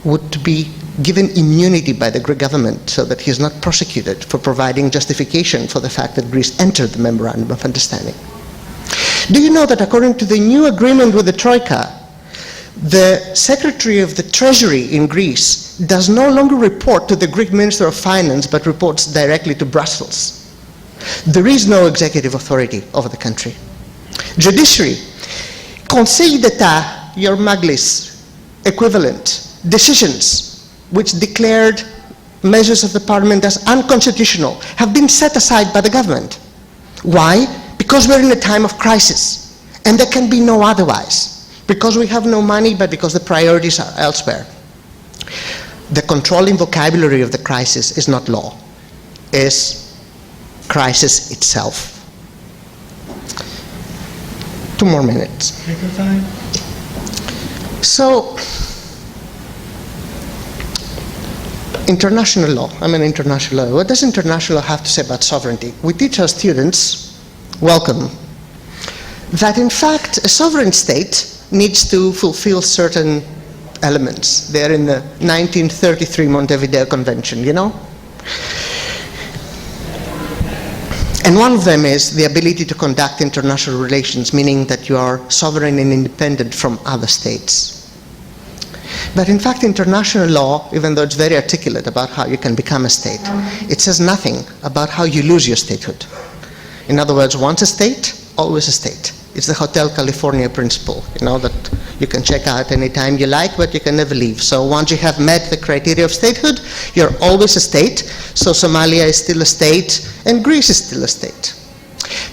would be given immunity by the Greek government so that he is not prosecuted for providing justification for the fact that Greece entered the Memorandum of Understanding? Do you know that according to the new agreement with the Troika, the Secretary of the Treasury in Greece does no longer report to the Greek Minister of Finance but reports directly to Brussels? There is no executive authority over the country. Judiciary, Conseil d'Etat, your Maglis equivalent, decisions which declared measures of the parliament as unconstitutional have been set aside by the government. Why? Because we're in a time of crisis, and there can be no otherwise. Because we have no money, but because the priorities are elsewhere. The controlling vocabulary of the crisis is not law, is crisis itself. 2 more minutes. So, international law. I'm an international law. What does international law have to say about sovereignty? We teach our students, welcome, that in fact a sovereign state needs to fulfill certain elements. They're in the 1933 Montevideo Convention, you know? And one of them is the ability to conduct international relations, meaning that you are sovereign and independent from other states. But in fact, international law, even though it's very articulate about how you can become a state, it says nothing about how you lose your statehood. In other words, once a state, always a state. It's the Hotel California principle, you know, that you can check out anytime you like, but you can never leave. So once you have met the criteria of statehood, you're always a state. So Somalia is still a state, and Greece is still a state.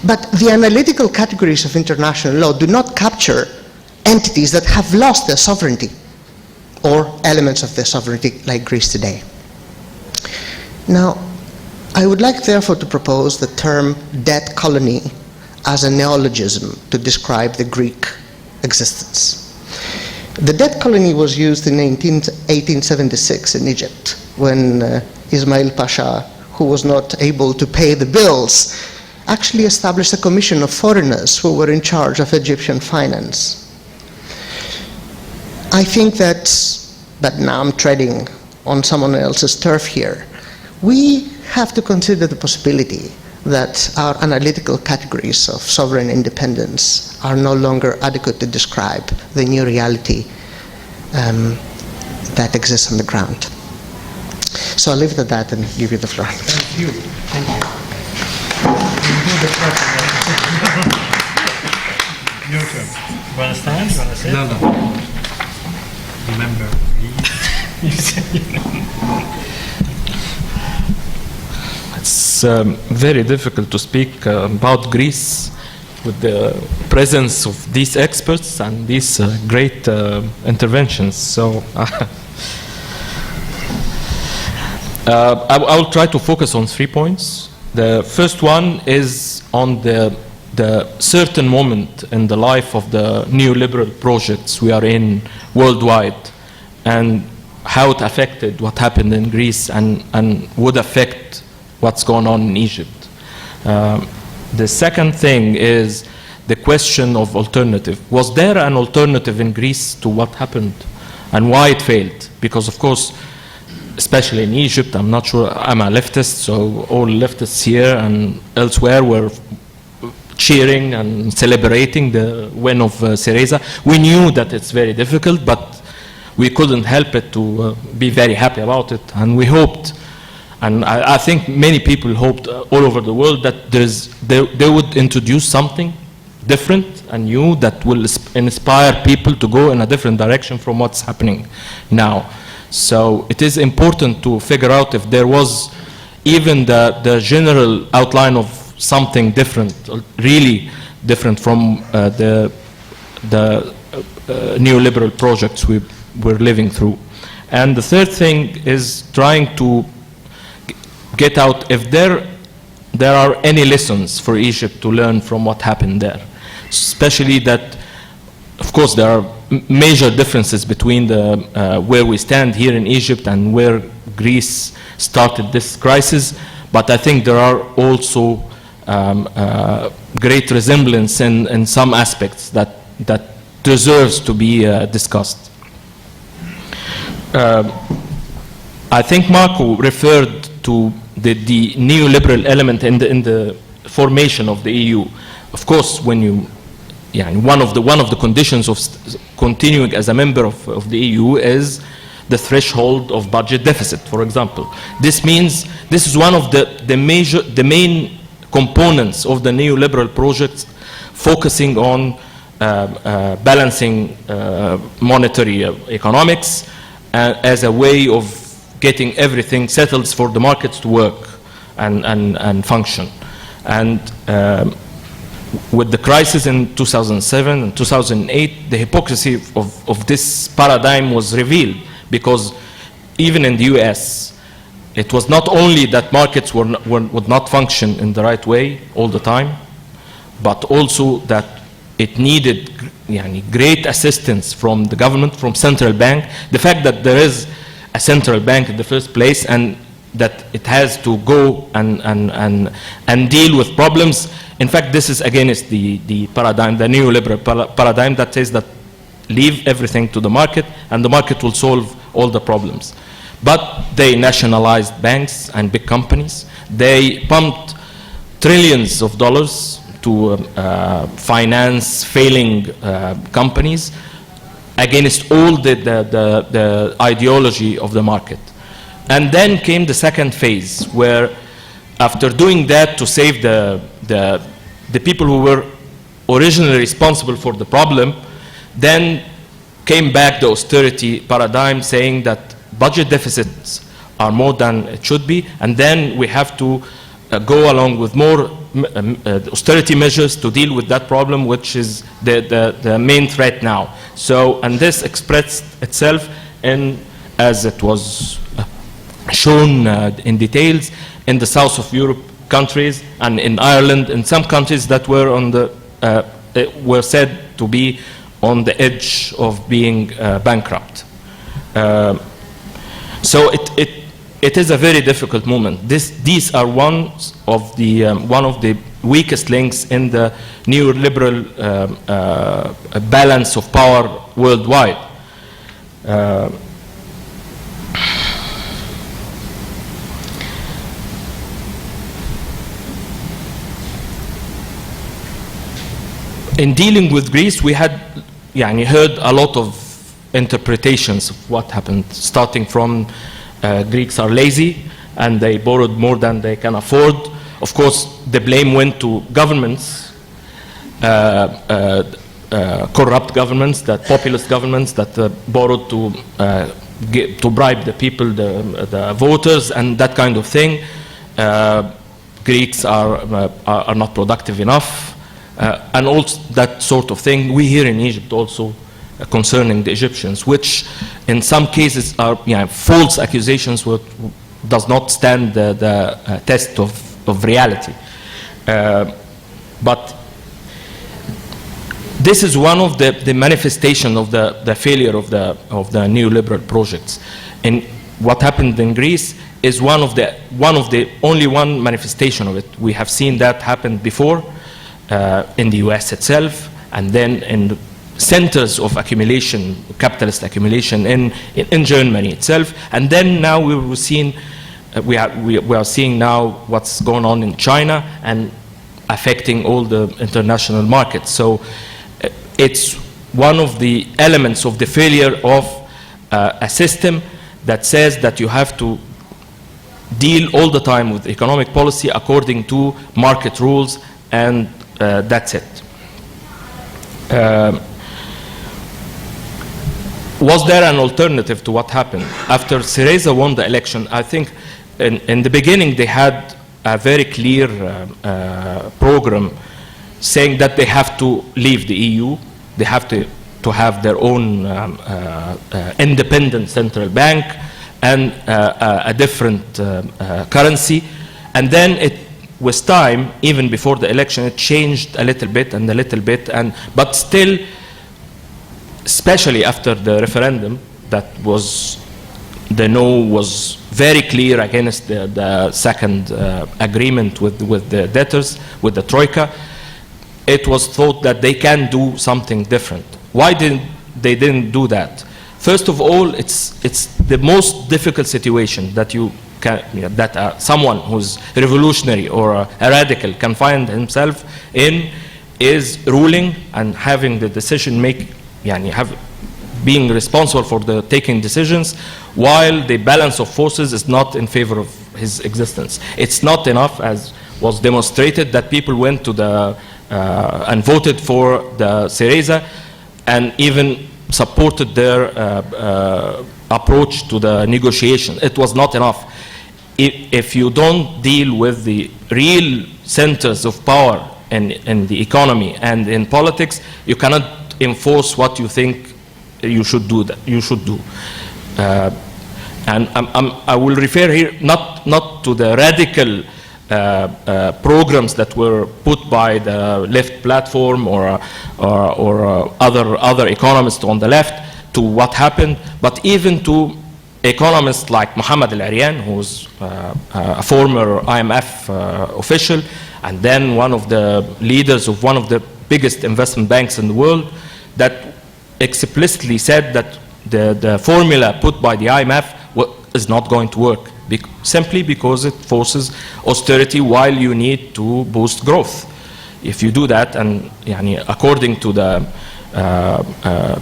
But the analytical categories of international law do not capture entities that have lost their sovereignty. or elements of their sovereignty like Greece today. Now, I would like therefore to propose the term debt colony as a neologism to describe the Greek existence. The debt colony was used in 1876 in Egypt when Ismail Pasha, who was not able to pay the bills, actually established a commission of foreigners who were in charge of Egyptian finance. I think that, but now I'm treading on someone else's turf here, we have to consider the possibility that our analytical categories of sovereign independence are no longer adequate to describe the new reality that exists on the ground. So I'll leave it at that and give you the floor. Thank you. Thank you. Your turn. You understand? You understand? No. Remember, it's very difficult to speak about Greece with the presence of these experts and these great interventions. So I will try to focus on 3 points. The first one is on the certain moment in the life of the neoliberal projects we are in worldwide, and how it affected what happened in Greece and would affect what's going on in Egypt. The second thing is the question of alternative. Was there an alternative in Greece to what happened, and why it failed? Because of course, especially in Egypt, I'm not sure, I'm a leftist, so all leftists here and elsewhere were cheering and celebrating the win of Syriza. We knew that it's very difficult, but we couldn't help it to be very happy about it, and we hoped, and I think many people hoped all over the world that they would introduce something different and new that will inspire people to go in a different direction from what's happening now. So it is important to figure out if there was even the general outline of something different, really different from the neoliberal projects we're living through. And the third thing is trying to get out if there are any lessons for Egypt to learn from what happened there. Especially that, of course, there are major differences between where we stand here in Egypt and where Greece started this crisis, but I think there are also great resemblance in some aspects that deserves to be discussed. I think Marco referred to the neoliberal element in the formation of the EU. Of course, when you, one of the conditions of continuing as a member of the EU is the threshold of budget deficit, for example. This means this is one of the main components of the neoliberal projects, focusing on balancing monetary economics as a way of getting everything settled for the markets to work and function. And with the crisis in 2007 and 2008, the hypocrisy of this paradigm was revealed, because even in the US, it was not only that markets would not function in the right way all the time, but also that it needed great assistance from the government, from central bank. The fact that there is a central bank in the first place and that it has to go and deal with problems. In fact, this is against the paradigm, the neoliberal paradigm that says that leave everything to the market and the market will solve all the problems. But they nationalized banks and big companies. They pumped trillions of dollars to finance failing companies against all the ideology of the market. And then came the second phase, where after doing that to save the people who were originally responsible for the problem, then came back the austerity paradigm, saying that budget deficits are more than it should be, and then we have to go along with more austerity measures to deal with that problem, which is the main threat now. So, and this expressed itself and as it was shown in details in the south of Europe countries and in Ireland, and some countries that were on the were said to be on the edge of being bankrupt. So it is a very difficult moment. These are one of the weakest links in the neoliberal balance of power worldwide. In dealing with Greece, we had heard a lot of interpretations of what happened, starting from Greeks are lazy and they borrowed more than they can afford. Of course, the blame went to governments, corrupt governments, populist governments that borrowed to bribe the people, the voters, and that kind of thing. Greeks are not productive enough. And also that sort of thing we hear in Egypt also concerning the Egyptians, which in some cases are false accusations which does not stand the test of reality. But this is one of the manifestation of the failure of the neoliberal projects. And what happened in Greece is one of the only one manifestation of it. We have seen that happen before. In the US itself, and then in the centers of accumulation, capitalist accumulation in Germany itself, and then now we are seeing now what's going on in China and affecting all the international markets. So it's one of the elements of the failure of a system that says that you have to deal all the time with economic policy according to market rules, and that's it. Was there an alternative to what happened? After Syriza won the election, I think in the beginning they had a very clear program saying that they have to leave the EU, they have to have their own independent central bank and a different currency. And then with time, even before the election, it changed a little bit, but still, especially after the referendum, the no was very clear against the second agreement with the debtors, with the Troika. It was thought that they can do something different. Why they didn't do that? First of all, it's the most difficult situation that someone who's revolutionary or a radical can find himself in, is ruling and having the decision being responsible for the taking decisions, while the balance of forces is not in favor of his existence. It's not enough, as was demonstrated, that people went to and voted for the Syriza and even supported their approach to the negotiation. It was not enough. If you don't deal with the real centers of power in the economy and in politics, you cannot enforce what you think you should do. And I will refer here not to the radical programs that were put by the left platform or other economists on the left to what happened, but even to economists like Mohammed Al-Aryan, who's a former IMF official, and then one of the leaders of one of the biggest investment banks in the world, that explicitly said that the formula put by the IMF is not going to work, simply because it forces austerity while you need to boost growth. If you do that, and according to the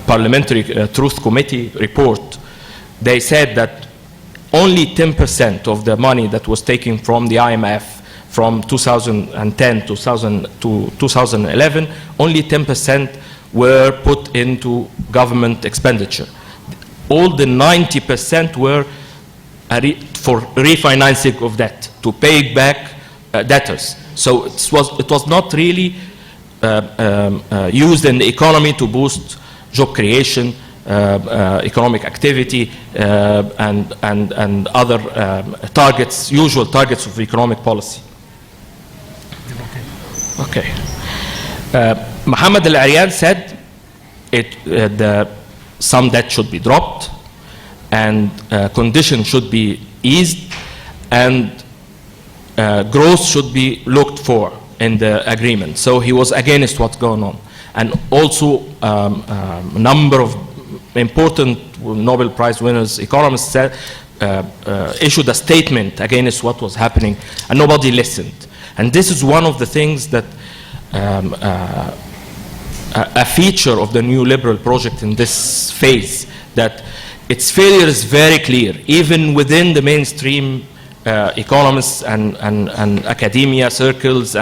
Parliamentary Truth Committee report, they said that only 10% of the money that was taken from the IMF from 2010 to 2011, only 10% were put into government expenditure. All the 90% were for refinancing of debt, to pay back debtors. So it was not really used in the economy to boost job creation economic activity, and other targets, usual targets of economic policy. Okay. Mohammed Al-Aryan said some debt should be dropped, and conditions should be eased, and growth should be looked for in the agreement. So he was against what's going on. And also a number of important Nobel Prize winners, economists said, issued a statement against what was happening, and nobody listened. And this is one of the things that a feature of the new liberal project in this phase, that its failure is very clear, even within the mainstream economists and academia circles,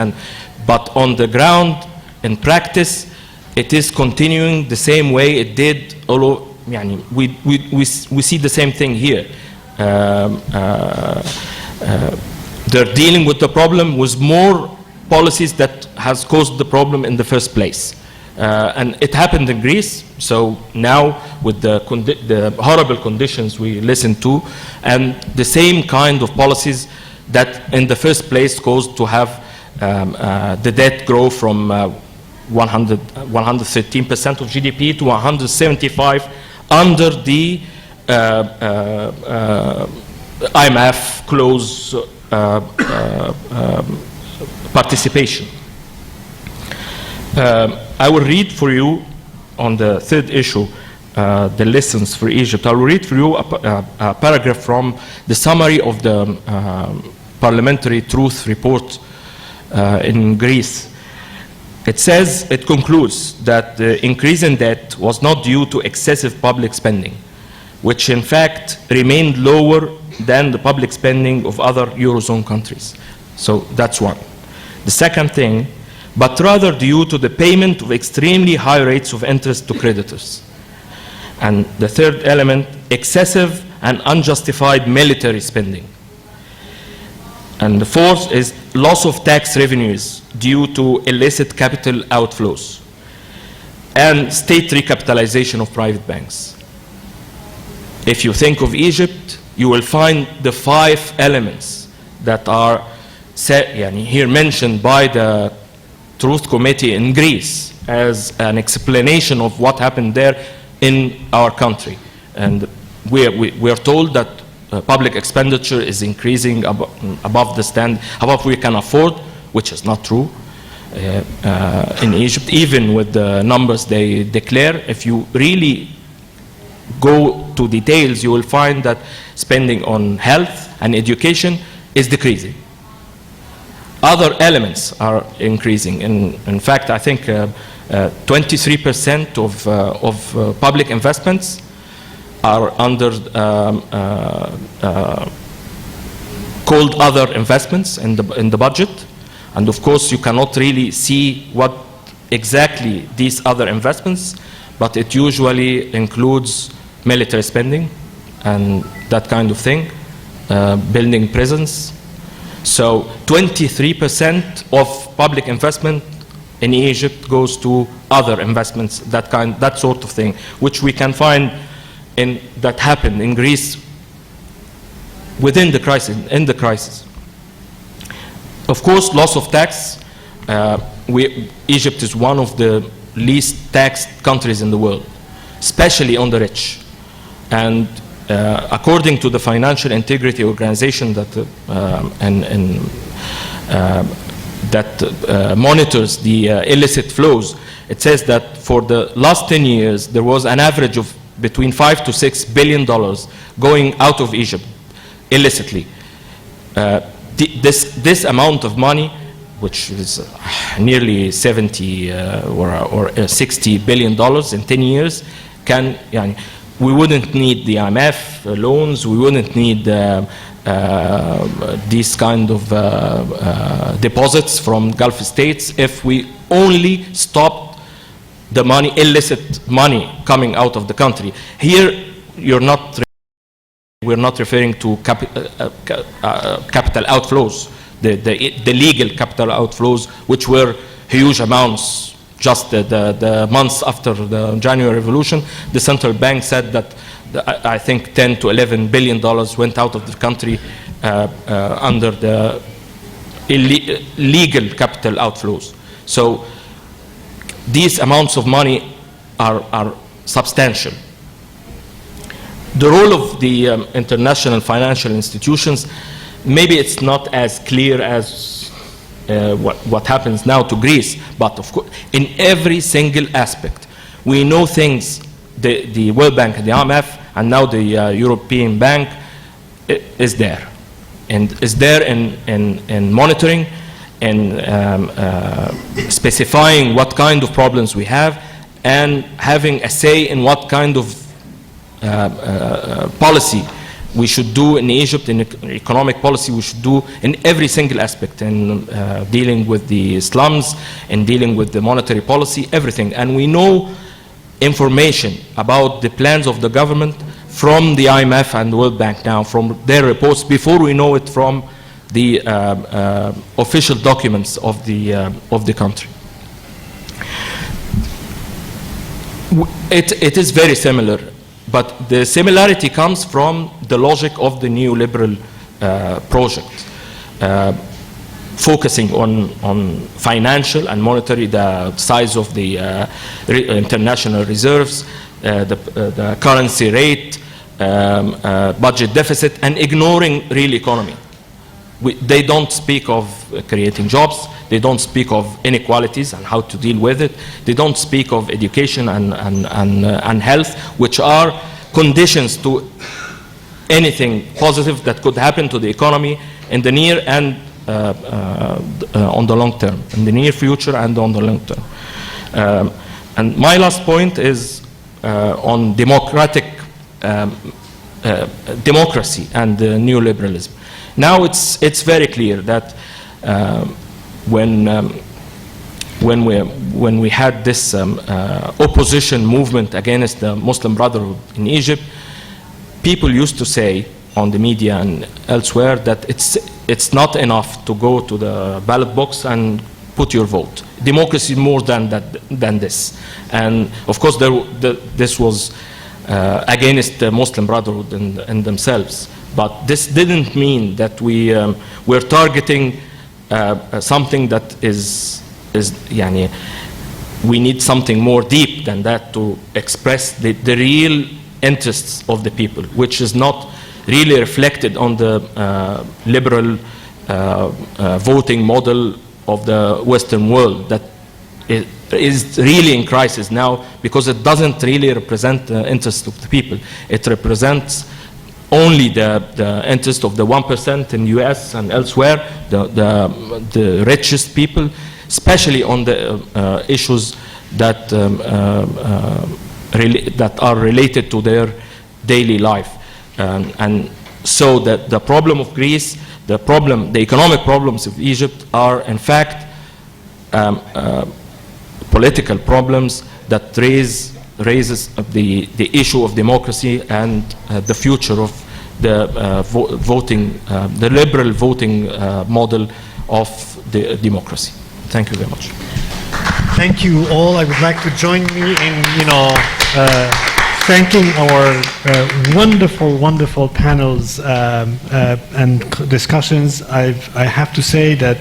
but on the ground, in practice, it is continuing the same way it did all over. We see the same thing here. They're dealing with the problem with more policies that has caused the problem in the first place. And it happened in Greece, so now with the horrible conditions we listened to, and the same kind of policies that in the first place caused to have the debt grow from 113% of GDP to 175 under the IMF close participation. I will read for you on the third issue, the lessons for Egypt. I will read for you a paragraph from the summary of the Parliamentary Truth Report in Greece. It says, it concludes that the increase in debt was not due to excessive public spending, which in fact remained lower than the public spending of other Eurozone countries. So that's one. The second thing, but rather due to the payment of extremely high rates of interest to creditors. And the third element, excessive and unjustified military spending. And the fourth is loss of tax revenues due to illicit capital outflows and state recapitalization of private banks. If you think of Egypt, you will find the 5 elements that are here mentioned by the Truth Committee in Greece as an explanation of what happened there in our country. And we are told that public expenditure is increasing above the stand, above we can afford, which is not true in Egypt, even with the numbers they declare. If you really go to details, you will find that spending on health and education is decreasing. Other elements are increasing. In fact, I think 23% of public investments are under called other investments in the budget. And of course, you cannot really see what exactly these other investments, but it usually includes military spending and that kind of thing, building prisons. So 23% of public investment in Egypt goes to other investments, that sort of thing, which we can find that happened in Greece within the crisis, Of course, loss of tax. Egypt is one of the least taxed countries in the world, especially on the rich. And according to the Financial Integrity Organization that monitors the illicit flows, it says that for the last 10 years, there was an average of between $5 to $6 billion going out of Egypt illicitly. This amount of money, which is nearly 70 or 60 billion dollars in 10 years, we wouldn't need the IMF loans, we wouldn't need these kind of deposits from Gulf states if we only stopped the money, illicit money coming out of the country. Here, we're not referring to capital outflows, the legal capital outflows, which were huge amounts just the months after the January Revolution, the central bank said that I think 10 to 11 billion dollars went out of the country under the illegal capital outflows. So these amounts of money are substantial. The role of the international financial institutions, maybe it's not as clear as what happens now to Greece, but of course, in every single aspect, we know things, the World Bank, the IMF, and now the European Bank is there. And is there in monitoring and specifying what kind of problems we have and having a say in what kind of policy we should do in Egypt, in economic policy we should do in every single aspect, in dealing with the slums, in dealing with the monetary policy, everything. And we know information about the plans of the government from the IMF and the World Bank now, from their reports, before we know it from the official documents of the country. It is very similar, but the similarity comes from the logic of the neoliberal project, focusing on financial and monetary, the size of the international reserves, the currency rate, budget deficit, and ignoring real economy. They don't speak of creating jobs. They don't speak of inequalities and how to deal with it. They don't speak of education and health, which are conditions to anything positive that could happen to the economy in the near and on the long term, in the near future and on the long term. And my last point is on democratic democracy and neoliberalism. Now it's very clear that when we had this opposition movement against the Muslim Brotherhood in Egypt, people used to say on the media and elsewhere that it's not enough to go to the ballot box and put your vote. Democracy is more than this. And of course this was against the Muslim Brotherhood and themselves. But this didn't mean that we're targeting something that is yani, we need something more deep than that to express the real interests of the people, which is not really reflected on the liberal voting model of the Western world that is really in crisis now, because it doesn't really represent the interests of the people. It represents only the interest of the 1% in US and elsewhere, the richest people, especially on the issues that are related to their daily life. And so the problem of Greece, the economic problems of Egypt are in fact political problems that raises the issue of democracy and the future of the voting, the liberal voting model of the democracy. Thank you very much. Thank you all. I would like to join me in, thanking our wonderful panels and discussions. I have to say that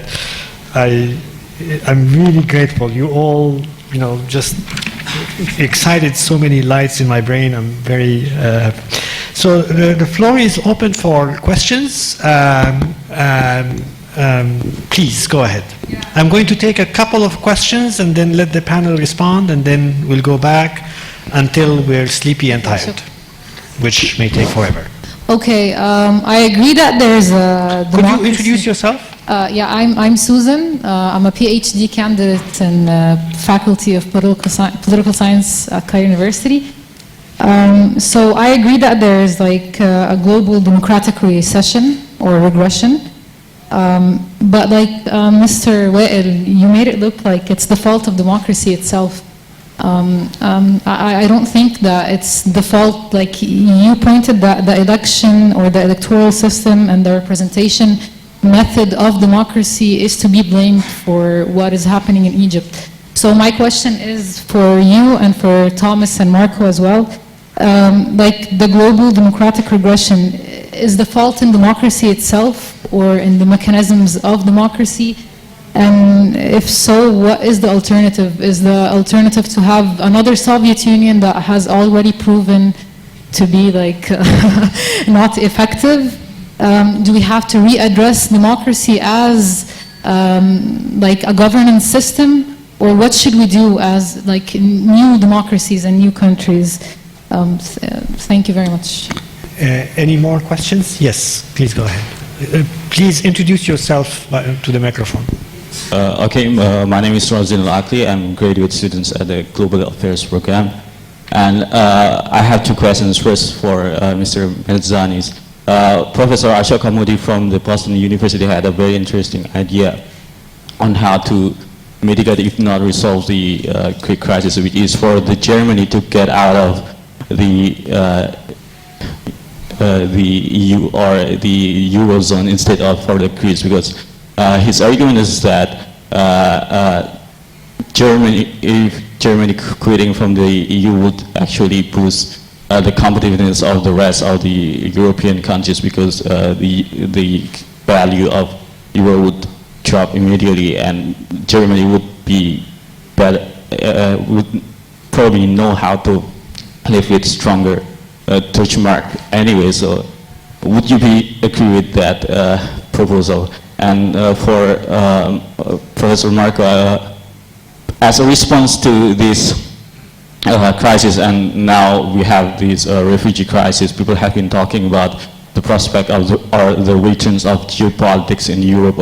I'm really grateful. You all, just excited so many lights in my brain. I'm very so the floor is open for questions. Please go ahead. Yeah. I'm going to take a couple of questions and then let the panel respond, and then we'll go back until we're sleepy and tired, which may take forever. Okay, I agree that there's a democracy. Could you introduce yourself? Yeah, I'm Susan. I'm a PhD candidate in Faculty of Political Science at Cairo University. So I agree that there's like a global democratic recession or regression. But like Mr. Wael, you made it look like it's the fault of democracy itself. I don't think that it's the fault, like you pointed that the election or the electoral system and the representation method of democracy is to be blamed for what is happening in Egypt. So my question is for you and for Thomas and Marco as well. Like the global democratic regression, is the fault in democracy itself or in the mechanisms of democracy? And if so, what is the alternative? Is the alternative to have another Soviet Union that has already proven to be like not effective? Do we have to readdress democracy as like a governance system? Or what should we do as like new democracies and new countries? Thank you very much. Any more questions? Yes, please go ahead. Please introduce yourself to the microphone. My name is Razin Al-Akli. I'm a graduate student at the Global Affairs program. And I have two questions. First for Mr. Mertzanis. Professor Ashok Hamoudi from the Boston University had a very interesting idea on how to mitigate, if not resolve, the Greek crisis, which is for the Germany to get out of the EU or the Eurozone instead of for the Greece, because his argument is that Germany quitting from the EU would actually boost the competitiveness of the rest of the European countries, because the value of euro would drop immediately, and Germany would be better, would probably know how to live with stronger Deutschmark anyway. So would you agree with that proposal? And for Professor Marco, as a response to this crisis, and now we have this refugee crisis, people have been talking about the prospect of the returns of geopolitics in Europe.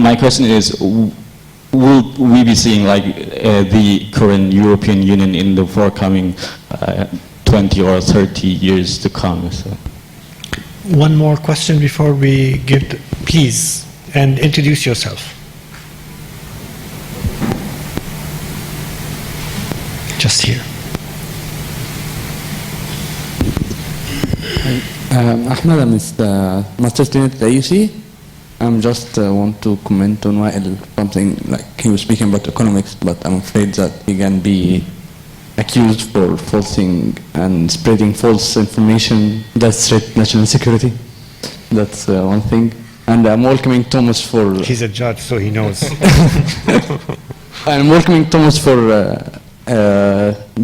My question is, will we be seeing like the current European Union in the forthcoming 20 or 30 years to come? So. One more question before we give, please, and introduce yourself. Just here. Ahmed, I'm the master student at the AUC. I'm just want to comment on Wael, something like he was speaking about economics, but I'm afraid that he can be accused for falsing and spreading false information that threat national security. That's one thing. And I'm welcoming Thomas for... He's a judge, so he knows. I'm welcoming Thomas for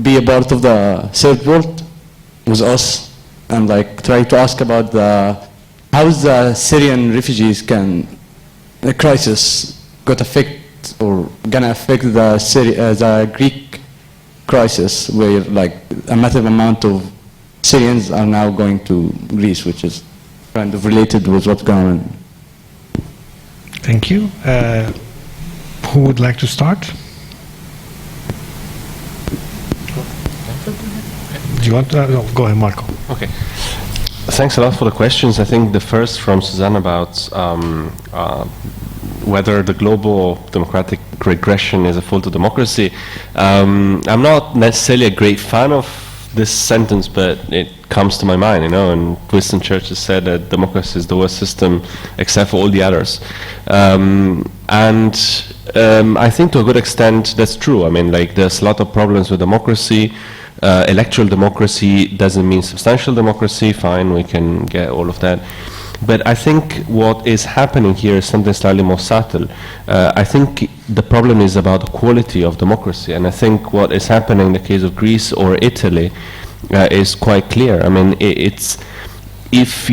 be a part of the third world with us, and like try to ask about how the Syrian refugees the crisis got affect or gonna affect the Greek crisis, where like a massive amount of Syrians are now going to Greece, which is kind of related with what's going on. Thank you. Who would like to start? Do you want to? No, go ahead, Marco. Okay. Thanks a lot for the questions. I think the first from Suzanne about whether the global democratic regression is a fault of democracy. I'm not necessarily a great fan of this sentence, but it comes to my mind, and Winston Churchill said that democracy is the worst system except for all the others. I think to a good extent that's true. I mean, like, there's a lot of problems with democracy. Electoral democracy doesn't mean substantial democracy. Fine, we can get all of that. But I think what is happening here is something slightly more subtle. I think the problem is about the quality of democracy, and I think what is happening in the case of Greece or Italy is quite clear. I mean, even if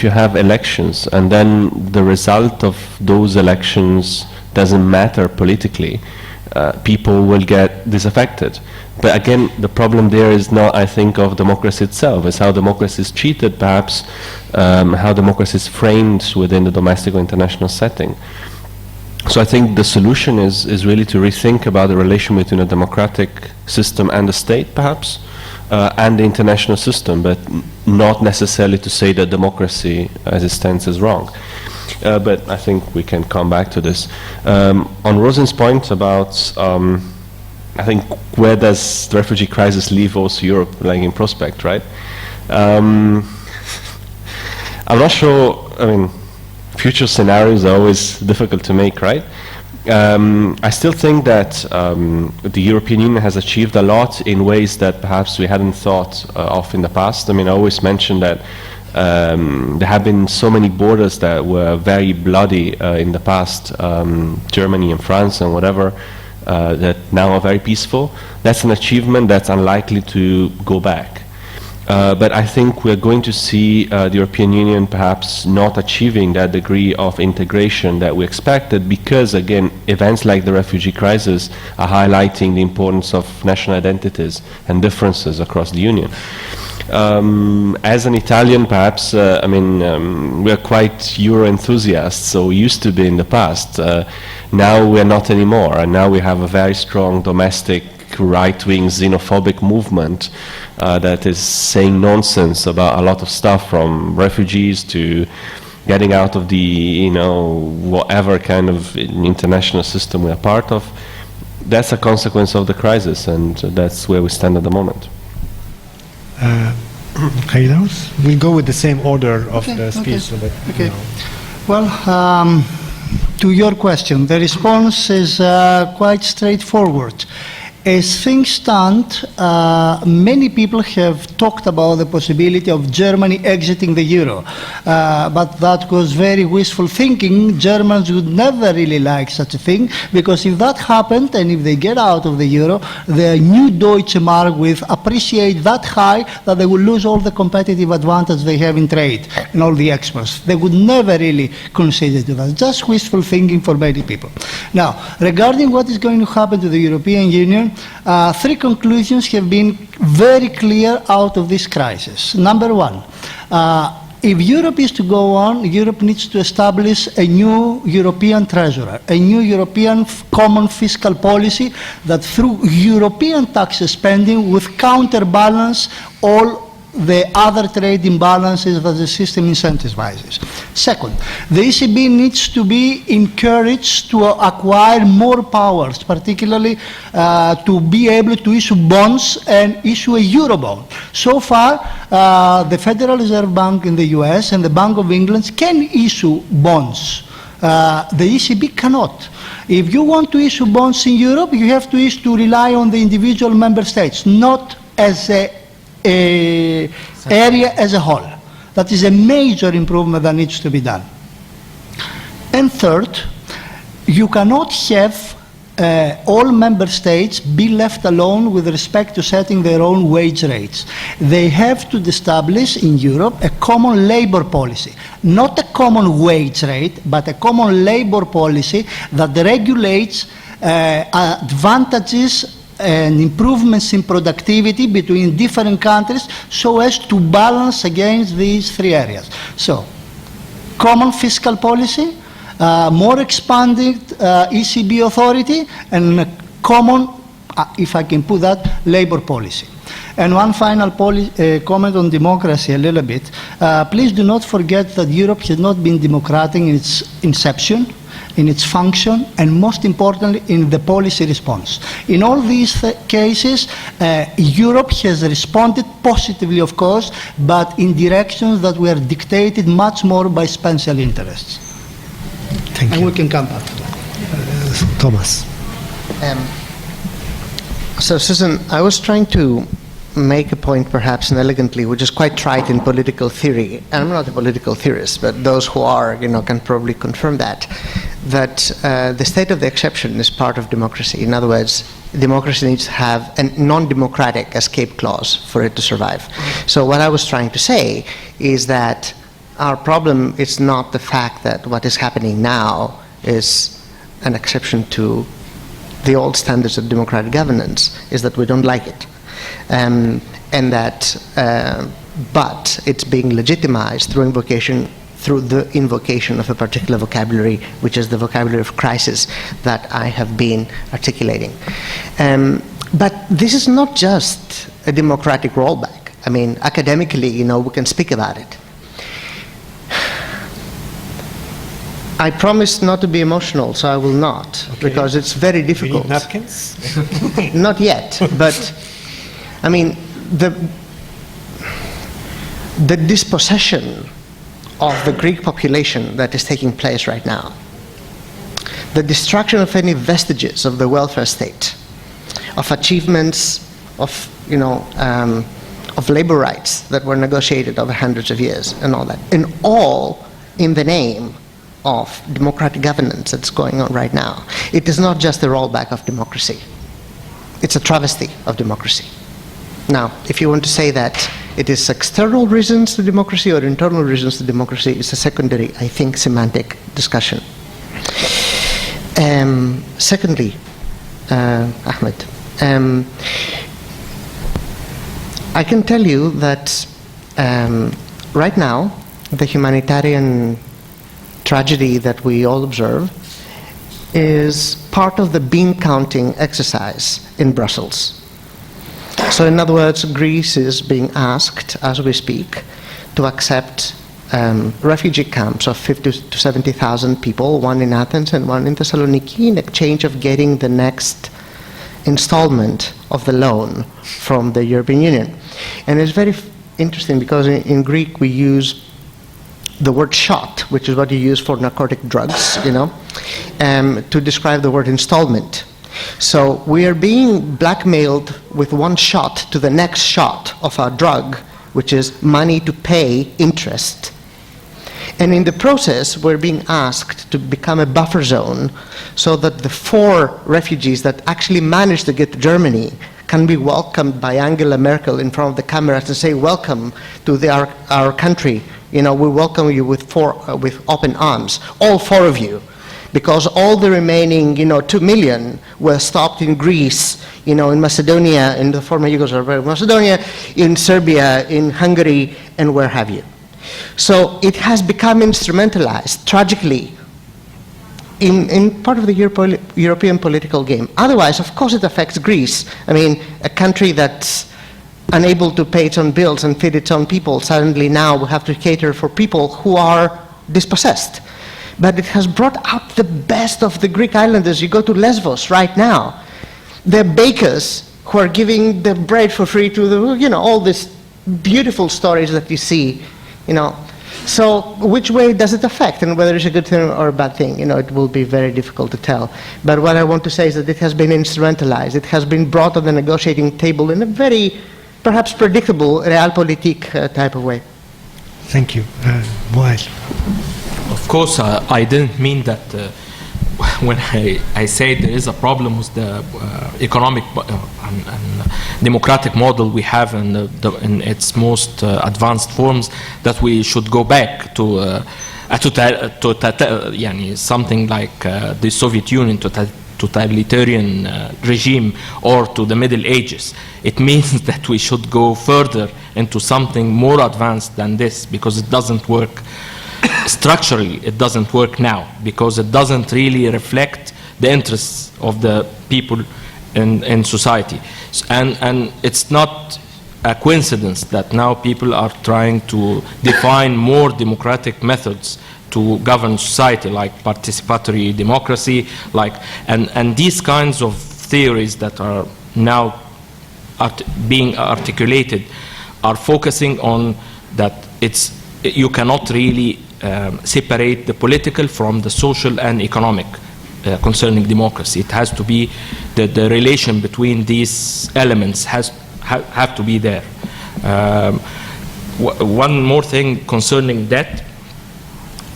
you have elections and then the result of those elections doesn't matter politically, people will get disaffected. But again, the problem there is not, I think, of democracy itself. It's how democracy is treated, perhaps, how democracy is framed within the domestic or international setting. So I think the solution is really to rethink about the relation between a democratic system and the state, perhaps, and the international system, but not necessarily to say that democracy as it stands is wrong. But I think we can come back to this. On Rosen's point about I think where does the refugee crisis leave also Europe, like in prospect, right? I'm not sure. I mean, future scenarios are always difficult to make, right? I still think that the European Union has achieved a lot in ways that perhaps we hadn't thought of in the past. I mean, I always mention that there have been so many borders that were very bloody in the past, Germany and France and whatever, that now are very peaceful. That's an achievement that's unlikely to go back. But I think we're going to see the European Union perhaps not achieving that degree of integration that we expected because, again, events like the refugee crisis are highlighting the importance of national identities and differences across the Union. As an Italian, perhaps, I mean, we're quite Euro enthusiasts, so we used to be in the past. Now we're not anymore, and now we have a very strong domestic right-wing xenophobic movement that is saying nonsense about a lot of stuff, from refugees to getting out of the, you know, whatever kind of international system we are part of. That's a consequence of the crisis, and that's where we stand at the moment. Charilaos, we'll go with the same order of the speech. So that, okay. Well, to your question, the response is quite straightforward. As things stand, many people have talked about the possibility of Germany exiting the euro, but that was very wishful thinking. Germans would never really like such a thing, because if that happened and if they get out of the euro, the new Deutsche Mark will appreciate that high that they will lose all the competitive advantage they have in trade and all the exports. They would never really consider that. Just wishful thinking for many people. Now, regarding what is going to happen to the European Union, three conclusions have been very clear out of this crisis. Number one, if Europe is to go on, Europe needs to establish a new European treasurer, a new European common fiscal policy that through European tax spending would counterbalance all the other trade imbalances that the system incentivizes. Second, the ECB needs to be encouraged to acquire more powers, particularly to be able to issue bonds and issue a Eurobond. So far, the Federal Reserve Bank in the US and the Bank of England can issue bonds. The ECB cannot. If you want to issue bonds in Europe, you have to rely on the individual member states, not as a area as a whole. That is a major improvement that needs to be done. And third, you cannot have all member states be left alone with respect to setting their own wage rates. They have to establish in Europe a common labor policy, not a common wage rate, but a common labor policy that regulates advantages and improvements in productivity between different countries so as to balance against these three areas. So, common fiscal policy, more expanded ECB authority, and a common, if I can put that, labor policy. And one final comment on democracy a little bit. Please do not forget that Europe has not been democratic in its inception, in its function, and most importantly, in the policy response. In all these cases, Europe has responded positively, of course, but in directions that were dictated much more by special interests. Thank you. And we can come back to that. Thomas. So, Susan, I was trying to make a point, perhaps inelegantly, which is quite trite in political theory, and I'm not a political theorist, but those who are, you know, can probably confirm that the state of the exception is part of democracy. In other words, democracy needs to have a non-democratic escape clause for it to survive. So what I was trying to say is that our problem is not the fact that what is happening now is an exception to the old standards of democratic governance, is that we don't like it. And that, but it's being legitimized through the invocation of a particular vocabulary, which is the vocabulary of crisis that I have been articulating. But this is not just a democratic rollback. I mean, academically, you know, we can speak about it. I promised not to be emotional, so I will not, because it's very difficult. Do you need napkins? Not yet, but I mean, the dispossession of the Greek population that is taking place right now, the destruction of any vestiges of the welfare state, of achievements of, of labor rights that were negotiated over hundreds of years and all that, and all in the name of democratic governance that's going on right now. It is not just a rollback of democracy. It's a travesty of democracy. Now, if you want to say that it is external reasons to democracy or internal reasons to democracy, it's a secondary, I think, semantic discussion. Secondly, Ahmed, I can tell you that right now, the humanitarian tragedy that we all observe is part of the bean counting exercise in Brussels. So in other words, Greece is being asked, as we speak, to accept refugee camps of 50 to 70,000 people, one in Athens and one in Thessaloniki, in exchange of getting the next installment of the loan from the European Union. And it's very interesting because in Greek we use the word shot, which is what you use for narcotic drugs, to describe the word installment. So we are being blackmailed with one shot to the next shot of our drug, which is money to pay interest. And in the process, we're being asked to become a buffer zone so that the 4 refugees that actually managed to get to Germany can be welcomed by Angela Merkel in front of the cameras and say, welcome to our country. We welcome you with open arms, all 4 of you. Because all the remaining, 2 million were stopped in Greece, in Macedonia, in the former Yugoslavia, Macedonia, in Serbia, in Hungary, and where have you. So it has become instrumentalized, tragically, in part of the European political game. Otherwise, of course, it affects Greece. I mean, a country that's unable to pay its own bills and feed its own people, suddenly now we have to cater for people who are dispossessed. But it has brought out the best of the Greek islanders. You go to Lesbos right now. They're bakers who are giving the bread for free to the, all these beautiful stories that you see, So which way does it affect, and whether it's a good thing or a bad thing, it will be very difficult to tell. But what I want to say is that it has been instrumentalized. It has been brought on the negotiating table in a very, perhaps predictable, realpolitik type of way. Thank you. Wael. Of course, I didn't mean that when I say there is a problem with the economic and democratic model we have in its most advanced forms, that we should go back to something like the Soviet Union, totalitarian regime, or to the Middle Ages. It means that we should go further into something more advanced than this, because it doesn't work. Structurally, it doesn't work now, because it doesn't really reflect the interests of the people in society. And it's not a coincidence that now people are trying to define more democratic methods to govern society, like participatory democracy, and these kinds of theories that are now being articulated are focusing on that you cannot really separate the political from the social and economic concerning democracy. It has to be the relation between these elements have to be there. One more thing concerning debt.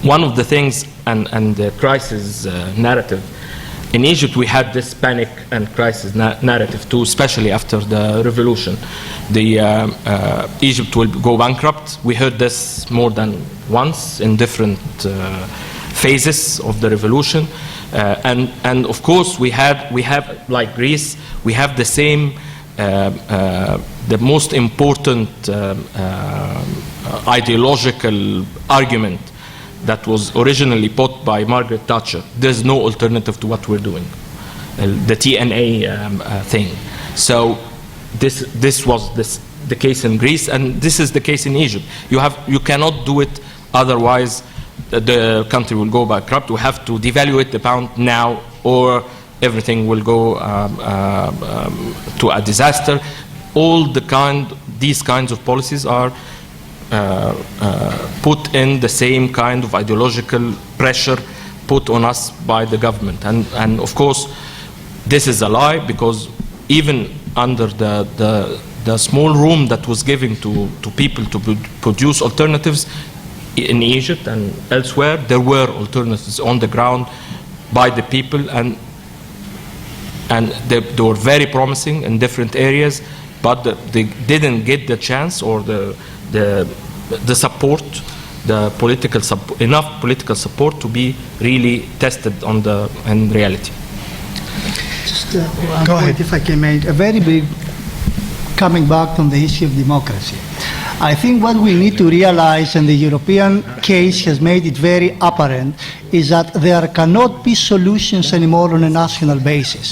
One of the things and the crisis narrative. In Egypt, we had this panic and crisis narrative too, especially after the revolution. Egypt will go bankrupt. We heard this more than once in different phases of the revolution. And of course, we have, like Greece, we have the same, the most important ideological argument that was originally put by Margaret Thatcher. There's no alternative to what we're doing, the TNA thing. So this was the case in Greece, and this is the case in Egypt. You cannot do it otherwise. The country will go bankrupt. We have to devaluate the pound now, or everything will go to a disaster. These kinds of policies are put in the same kind of ideological pressure put on us by the government. And of course, this is a lie, because even under the small room that was given to people to produce alternatives in Egypt and elsewhere, there were alternatives on the ground by the people, and they were very promising in different areas, but they didn't get the chance or the support, the political enough political support to be really tested in reality. Just one point, if I can make a very big, coming back on the issue of democracy. I think what we need to realize, and the European case has made it very apparent, is that there cannot be solutions anymore on a national basis.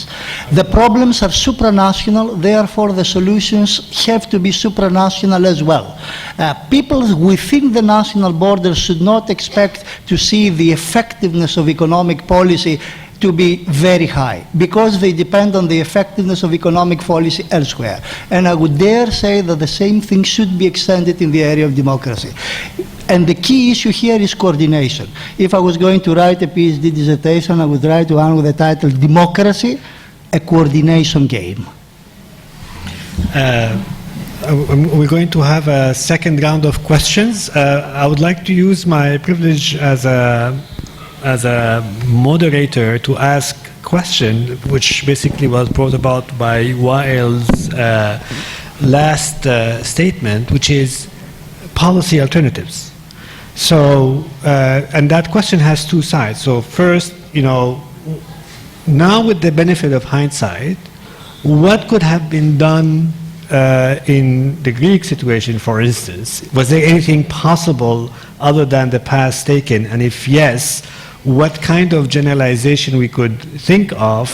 The problems are supranational, therefore the solutions have to be supranational as well. People within the national borders should not expect to see the effectiveness of economic policy to be very high, because they depend on the effectiveness of economic policy elsewhere. And I would dare say that the same thing should be extended in the area of democracy. And the key issue here is coordination. If I was going to write a PhD dissertation, I would write one with the title Democracy, a Coordination Game. We're going to have a second round of questions. I would like to use my privilege as a moderator to ask a question, which basically was brought about by Wael's last statement, which is policy alternatives. So, and that question has two sides. So first, now with the benefit of hindsight, what could have been done in the Greek situation, for instance? Was there anything possible other than the path taken? And if yes, what kind of generalization we could think of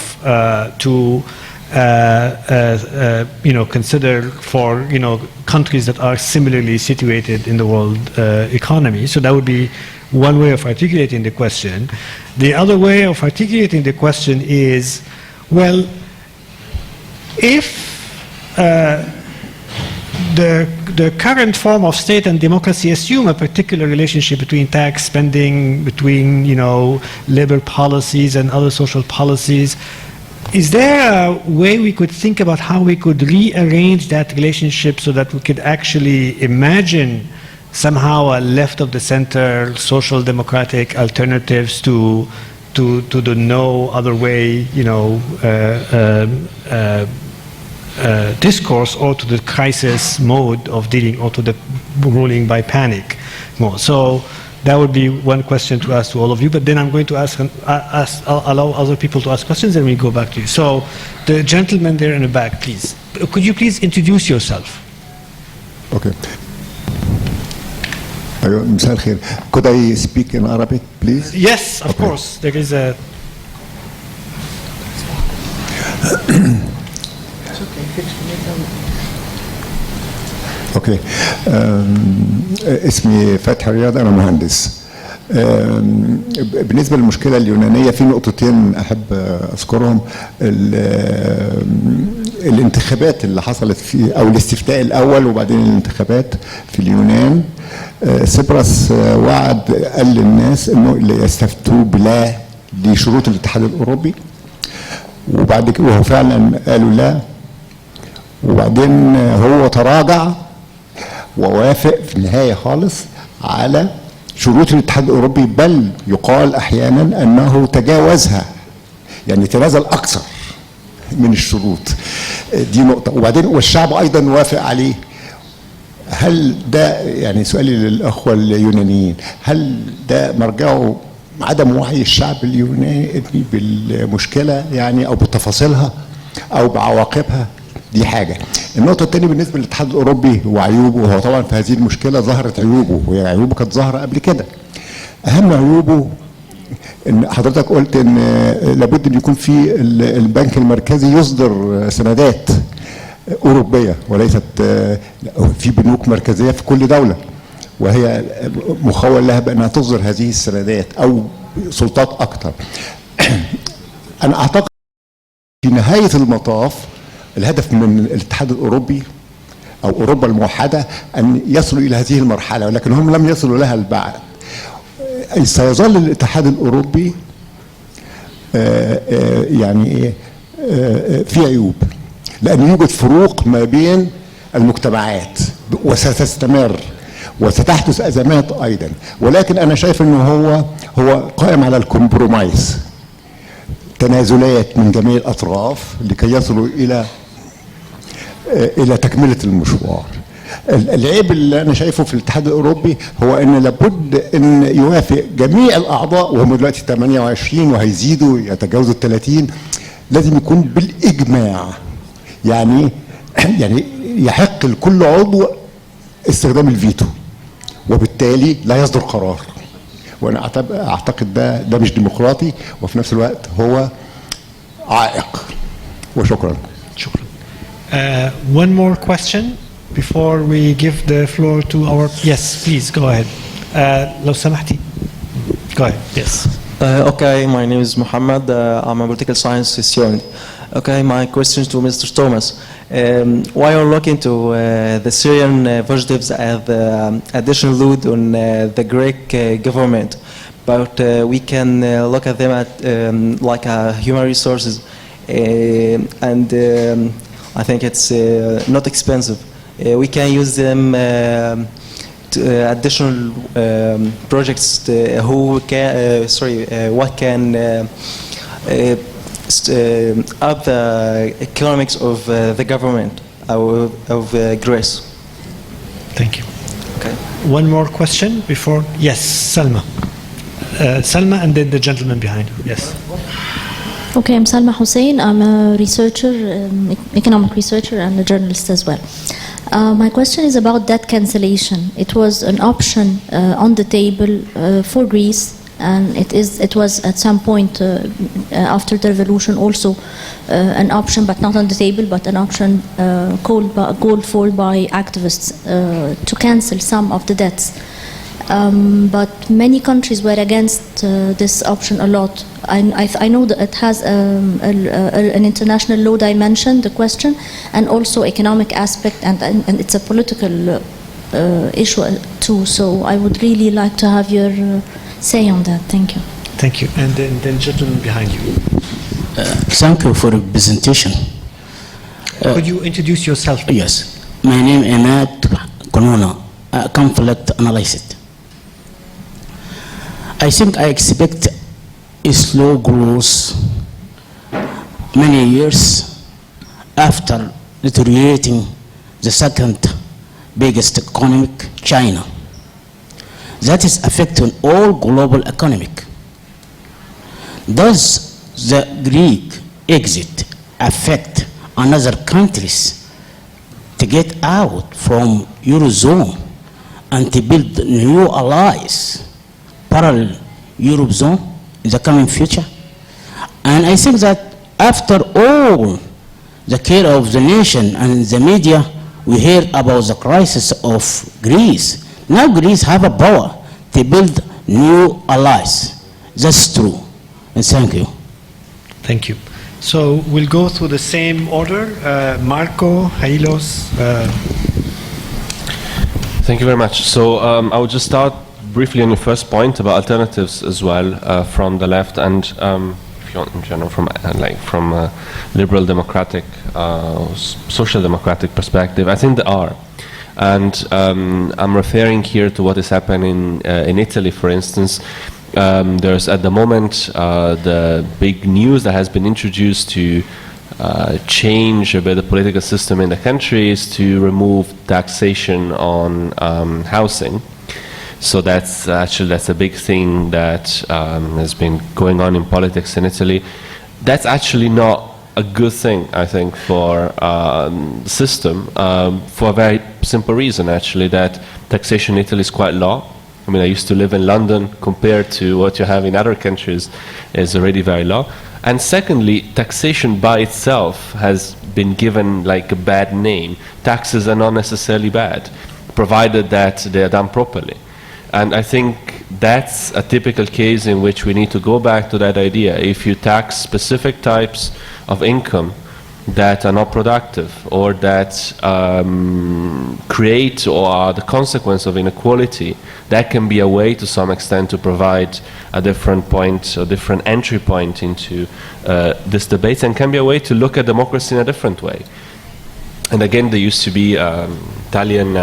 to consider for countries that are similarly situated in the world economy? So that would be one way of articulating the question. The other way of articulating the question is, well, if the current form of state and democracy assume a particular relationship between tax spending, between labor policies and other social policies, is there a way we could think about how we could rearrange that relationship so that we could actually imagine somehow a left of the center social democratic alternatives to the no other way discourse, or to the crisis mode of dealing, or to the ruling by panic mode? So that would be one question to ask to all of you, but then I'm going to allow other people to ask questions, and we go back to you. So the gentleman there in the back, please. Could you please introduce yourself? Okay. مساء الخير. Could I speak in Arabic, please? Yes, of course. There is a... اوكي. اسمي فتحي رياض، انا مهندس. بالنسبه للمشكله اليونانيه في نقطتين احب اذكرهم. الانتخابات اللي حصلت في، او الاستفتاء الاول وبعدين الانتخابات في اليونان، سيبراس وعد قال للناس انه يستفتوا بلا لشروط الاتحاد الاوروبي، وبعد كده وهو فعلا قالوا لا، وبعدين هو تراجع ووافق في النهايه خالص على شروط الاتحاد الاوروبي، بل يقال احيانا انه تجاوزها، يعني تنازل اكثر من الشروط. دي نقطه. وبعدين والشعب ايضا وافق عليه. هل ده، يعني سؤالي للاخوه اليونانيين، هل ده مرجعه عدم وعي الشعب اليوناني بالمشكله يعني، او بتفاصيلها او بعواقبها؟ دي حاجه. النقطه الثانيه بالنسبه للاتحاد الاوروبي وعيوبه، هو طبعا في هذه المشكله ظهرت عيوبه، وهي عيوبه كانت ظاهره قبل كده. اهم عيوبه ان حضرتك قلت ان لابد ان يكون في البنك المركزي يصدر سندات اوروبيه، وليست في بنوك مركزيه في كل دوله، وهي مخول لها بانها تصدر هذه السندات او سلطات اكثر. انا اعتقد في نهايه المطاف الهدف من الاتحاد الاوروبي او اوروبا الموحده ان يصلوا الى هذه المرحله، ولكن هم لم يصلوا لها البعد. سيظل الاتحاد الاوروبي يعني ايه في عيوب، لأن يوجد فروق ما بين المجتمعات وستستمر وستحدث أزمات أيضا، ولكن أنا شايف أنه هو قائم على الكومبرومايز، تنازلات من جميع الأطراف لكي يصلوا إلى تكملة المشوار. العيب اللي أنا شايفه في الاتحاد الأوروبي هو أن لابد أن يوافق جميع الأعضاء، وهم دلوقتي 28 وهيزيدوا يتجاوزوا 30، لازم يكون بالإجماع. يعني يحق لكل عضو استخدام الفيتو، وبالتالي لا يصدر قرار. وانا اعتقد ده مش ديمقراطي، وفي نفس الوقت هو عائق. وشكرا. شكرا. One more question before we give the floor to our... Yes, please, go ahead. لو سمحتي. Go ahead, yes. Okay, my name is Muhammad. I'm a political science student. Okay, my question to Mr. Thomas. Why are you looking to the Syrian fugitives as additional load on the Greek government? But we can look at them at like human resources, and I think it's not expensive. We can use them to additional projects who can what can up the economics of the government of Greece. Thank you. Okay. One more question before... Yes, Salma. Salma and then the gentleman behind you. Yes. Okay, I'm Salma Hussein. I'm a researcher, economic researcher and a journalist as well. My question is about debt cancellation. It was an option on the table for Greece, and it was at some point after the revolution also an option, but not on the table, but an option called for by activists to cancel some of the debts. But many countries were against this option a lot. I know that it has an international law dimension, the question, and also economic aspect, and it's a political issue too. So I would really like to have your say on that. Thank you. Thank you. And then the gentleman behind you. Thank you for the presentation. Could you introduce yourself? Yes. My name is Ahmed Konona, conflict analyst. I think I expect a slow growth many years after deteriorating the second biggest economy, China. That is affecting all global economic. Does the Greek exit affect another countries to get out from Eurozone and to build new allies, parallel Eurozone in the coming future? And I think that after all the care of the nation and the media, we hear about the crisis of Greece. Now Greece have a power to build new allies. That's true. And thank you. Thank you. So we'll go through the same order. Marco, Charilaos. Thank you very much. So I will just start briefly on your first point about alternatives as well from the left, and if you want in general from a liberal democratic, social democratic perspective. I think there are. And I'm referring here to what is happening in Italy, for instance. There's at the moment the big news that has been introduced to change a bit the political system in the country is to remove taxation on housing. So that's a big thing that has been going on in politics in Italy. That's actually not a good thing, I think, for the system, for a very simple reason, actually, that taxation in Italy is quite low. I mean, I used to live in London. Compared to what you have in other countries, is already very low. And secondly, taxation by itself has been given like a bad name. Taxes are not necessarily bad, provided that they are done properly. And I think that's a typical case in which we need to go back to that idea. If you tax specific types of income that are not productive or that create or are the consequence of inequality, that can be a way to some extent to provide a different point, a different entry point into this debate, and can be a way to look at democracy in a different way. And again, there used to be Italian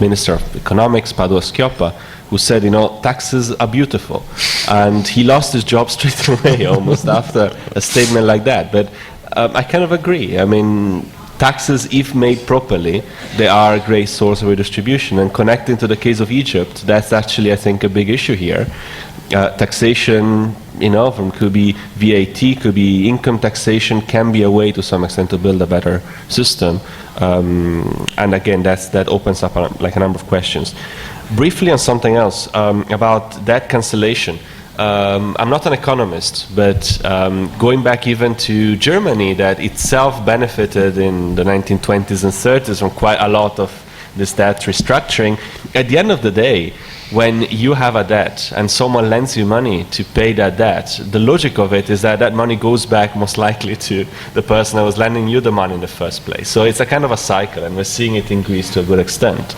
Minister of Economics, Padoa-Schioppa, who said, you know, taxes are beautiful. And he lost his job straight away, almost after a statement like that. But I kind of agree. I mean, taxes, if made properly, they are a great source of redistribution. And connecting to the case of Egypt, that's actually, I think, a big issue here. Taxation, you know, could be VAT, could be income taxation, can be a way to some extent to build a better system. And again, that opens up like a number of questions. Briefly on something else, about debt cancellation. I'm not an economist, but going back even to Germany, that itself benefited in the 1920s and 30s from quite a lot of this debt restructuring. At the end of the day, when you have a debt and someone lends you money to pay that debt, the logic of it is that that money goes back most likely to the person that was lending you the money in the first place. So it's a kind of a cycle, and we're seeing it in Greece to a good extent.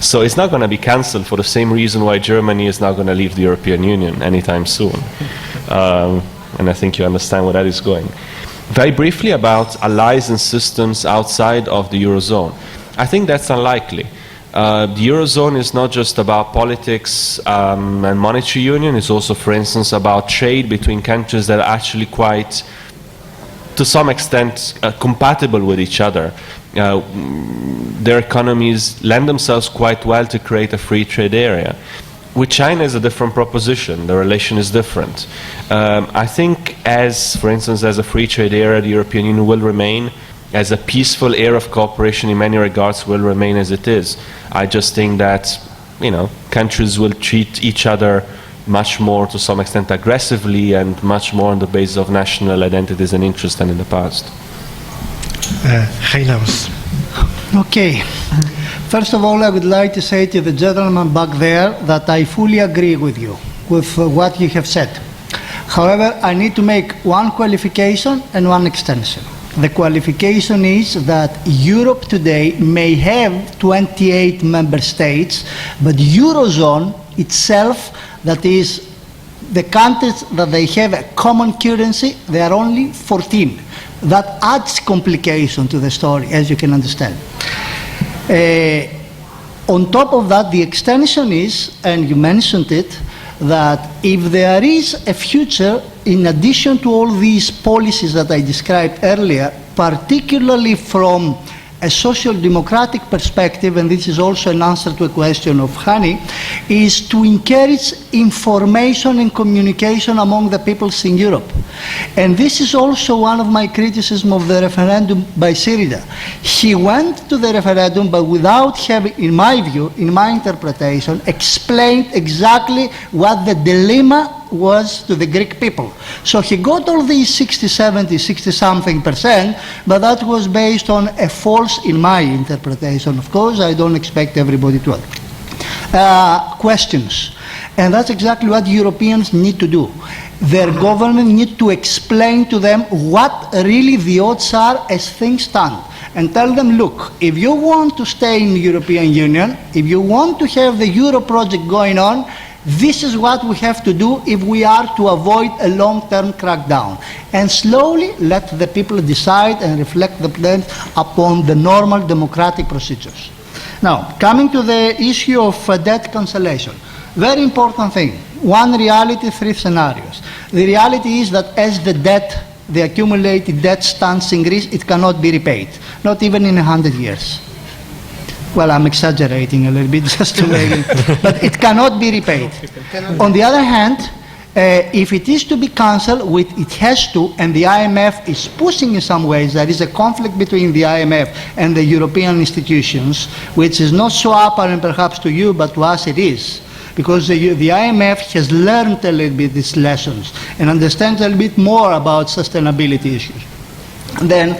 So it's not going to be cancelled for the same reason why Germany is not going to leave the European Union anytime soon. And I think you understand where that is going. Very briefly about allies and systems outside of the Eurozone. I think that's unlikely. The Eurozone is not just about politics and monetary union, it's also, for instance, about trade between countries that are actually quite, to some extent, compatible with each other. Their economies lend themselves quite well to create a free trade area. With China is a different proposition, the relation is different. I think as, for instance, as a free trade area, the European Union will remain. As a peaceful area of cooperation in many regards will remain as it is. I just think that, you know, countries will treat each other much more, to some extent, aggressively and much more on the basis of national identities and interests than in the past. Charilaos. Okay. First of all, I would like to say to the gentleman back there that I fully agree with you, with what you have said. However, I need to make one qualification and one extension. The qualification is that Europe today may have 28 member states, but Eurozone itself, that is the countries that they have a common currency, they are only 14. That adds complication to the story, as you can understand. On top of that, the extension is, and you mentioned it, that if there is a future, in addition to all these policies that I described earlier, particularly from a social democratic perspective, and this is also an answer to a question of Hani, is to encourage information and communication among the peoples in Europe. And this is also one of my criticisms of the referendum by Syriza. He went to the referendum, but without having, in my view, in my interpretation, explained exactly what the dilemma was to the Greek people. So he got all these 60, 70, 60-something%, but that was based on a false, in my interpretation. Of course, I don't expect everybody to have questions. And that's exactly what Europeans need to do. Their government need to explain to them what really the odds are as things stand. And tell them, look, if you want to stay in the European Union, if you want to have the Euro project going on, this is what we have to do if we are to avoid a long-term crackdown. And slowly let the people decide and reflect the plans upon the normal democratic procedures. Now, coming to the issue of debt cancellation. Very important thing. One reality, three scenarios. The reality is that as the debt, the accumulated debt stands in Greece, it cannot be repaid. Not even in 100 years. Well, I'm exaggerating a little bit just to make it, but it cannot be repaid. On the other hand, if it is to be cancelled, it has to, and the IMF is pushing in some ways, there is a conflict between the IMF and the European institutions, which is not so apparent perhaps to you, but to us it is. Because the IMF has learned a little bit these lessons and understands a little bit more about sustainability issues. Then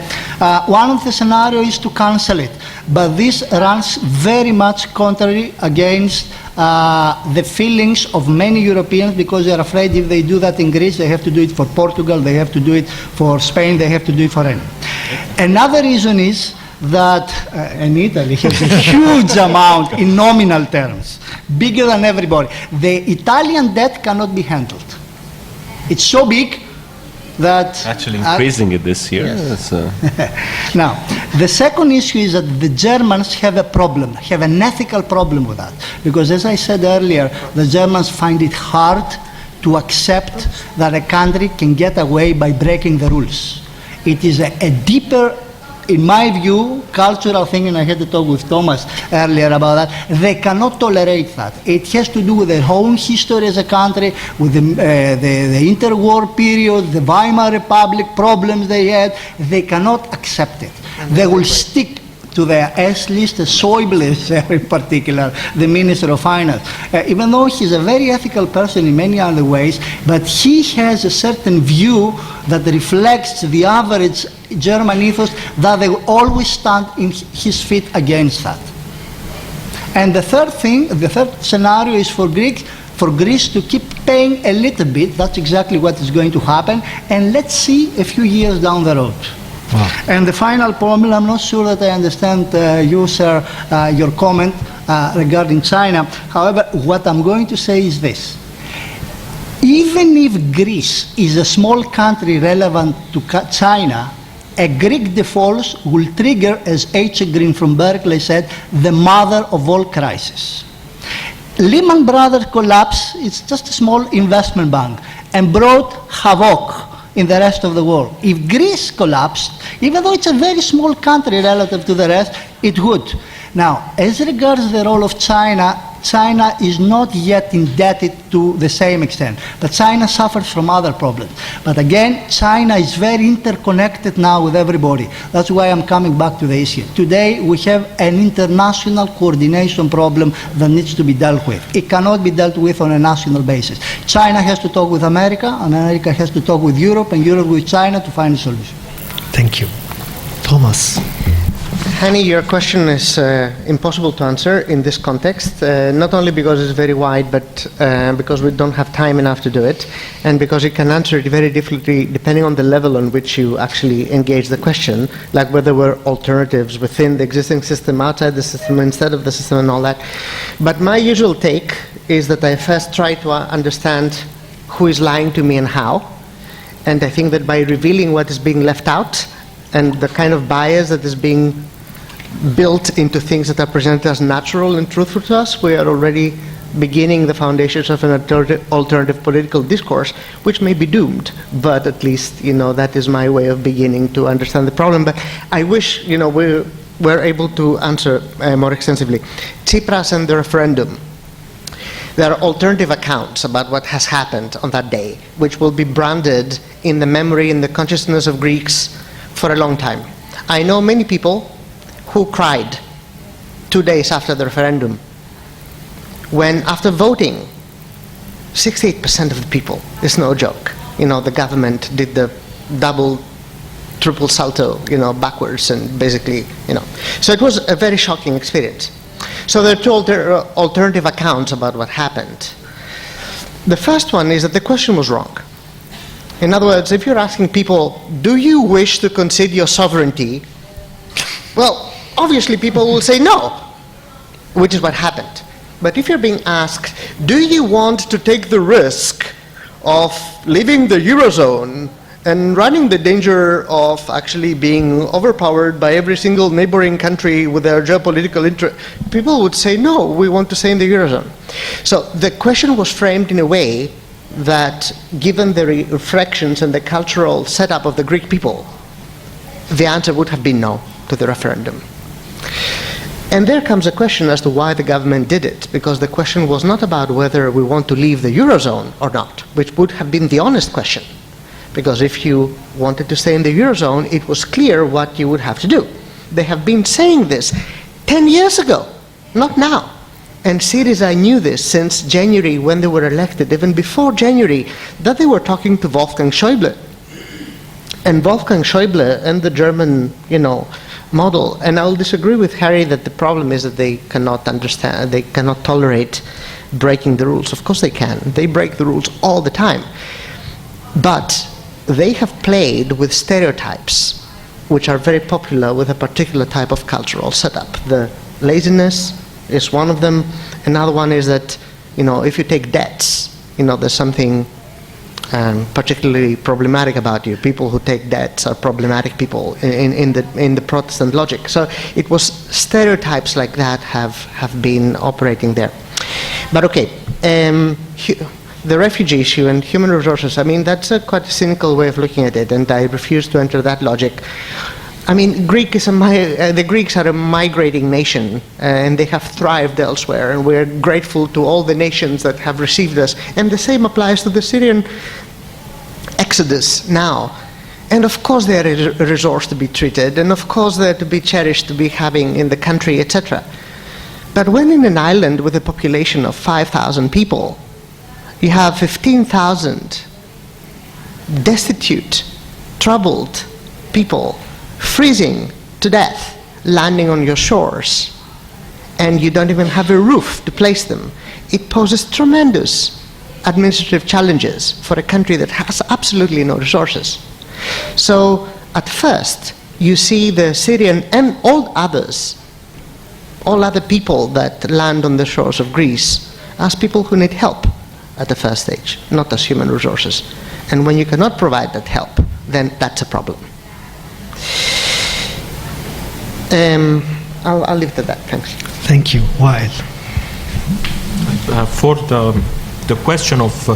one of the scenarios is to cancel it, but this runs very much contrary against the feelings of many Europeans, because they are afraid if they do that in Greece, they have to do it for Portugal, they have to do it for Spain, they have to do it for any. Another reason is that in Italy has a huge amount in nominal terms, bigger than everybody. The Italian debt cannot be handled. It's so big that... Actually increasing it this year. Yes. Now, the second issue is that the Germans have a problem, have an ethical problem with that. Because as I said earlier, the Germans find it hard to accept that a country can get away by breaking the rules. It is a deeper, in my view, cultural thing, and I had to talk with Thomas earlier about that. They cannot tolerate that. It has to do with their own history as a country, with the interwar period, the Weimar Republic problems they had. They cannot accept it. They will stick to their S-list, Schäuble in particular, the Minister of Finance. Even though he's a very ethical person in many other ways, but he has a certain view that reflects the average German ethos, that they will always stand in his feet against that. And the third thing, the third scenario is for Greece to keep paying a little bit. That's exactly what is going to happen. And let's see a few years down the road. Wow. And the final problem, I'm not sure that I understand you, sir, your comment regarding China. However, what I'm going to say is this. Even if Greece is a small country relevant to China, a Greek default will trigger, as H. Green from Berkeley said, the mother of all crises. Lehman Brothers collapse, it's just a small investment bank, and brought havoc in the rest of the world. If Greece collapsed, even though it's a very small country relative to the rest, it would. Now, as regards the role of China, China is not yet indebted to the same extent, but China suffers from other problems. But again, China is very interconnected now with everybody. That's why I'm coming back to the issue. Today, we have an international coordination problem that needs to be dealt with. It cannot be dealt with on a national basis. China has to talk with America, and America has to talk with Europe, and Europe with China to find a solution. Thank you. Thomas. Hani, your question is impossible to answer in this context, not only because it's very wide, but because we don't have time enough to do it, and because you can answer it very differently depending on the level on which you actually engage the question, like whether there were alternatives within the existing system, outside the system, instead of the system, and all that. But my usual take is that I first try to understand who is lying to me and how, and I think that by revealing what is being left out and the kind of bias that is being built into things that are presented as natural and truthful to us, we are already beginning the foundations of an alternative political discourse, which may be doomed, but at least, that is my way of beginning to understand the problem. But I wish, we're able to answer more extensively. Tsipras and the referendum. There are alternative accounts about what has happened on that day, which will be branded in the memory and the consciousness of Greeks for a long time. I know many people who cried 2 days after the referendum, when after voting, 68% of the people, it's no joke, the government did the double, triple salto, backwards, and basically, So it was a very shocking experience. So there are two alternative accounts about what happened. The first one is that the question was wrong. In other words, if you're asking people, do you wish to concede your sovereignty? Well, obviously people will say no, which is what happened. But if you're being asked, do you want to take the risk of leaving the Eurozone and running the danger of actually being overpowered by every single neighboring country with their geopolitical interest, people would say no, we want to stay in the Eurozone. So the question was framed in a way that, given the reflections and the cultural setup of the Greek people, the answer would have been no to the referendum. And there comes a question as to why the government did it, because the question was not about whether we want to leave the Eurozone or not, which would have been the honest question. Because if you wanted to stay in the Eurozone, it was clear what you would have to do. They have been saying this 10 years ago, not now. And Syriza knew this since January when they were elected, even before January, that they were talking to Wolfgang Schäuble. And Wolfgang Schäuble and the German, model, and I will disagree with Harry that the problem is that they cannot understand, they cannot tolerate breaking the rules. Of course they can. They break the rules all the time. But they have played with stereotypes which are very popular with a particular type of cultural setup. The laziness is one of them. Another one is that, if you take debts, there's something particularly problematic about you. People who take debts are problematic people in the Protestant logic. So it was stereotypes like that have been operating there. But okay, the refugee issue and human resources, that's quite a cynical way of looking at it, and I refuse to enter that logic. The Greeks are a migrating nation, and they have thrived elsewhere, and we're grateful to all the nations that have received us. And the same applies to the Syrian exodus now. And of course they are a resource to be treated, and of course they're to be cherished, to be having in the country, etc. But when in an island with a population of 5,000 people, you have 15,000 destitute, troubled people freezing to death, landing on your shores, and you don't even have a roof to place them, it poses tremendous administrative challenges for a country that has absolutely no resources. So at first, you see the Syrian and all other people that land on the shores of Greece as people who need help at the first stage, not as human resources. And when you cannot provide that help, then that's a problem. I'll leave it at that. Thanks. Thank you. Wael. For the question of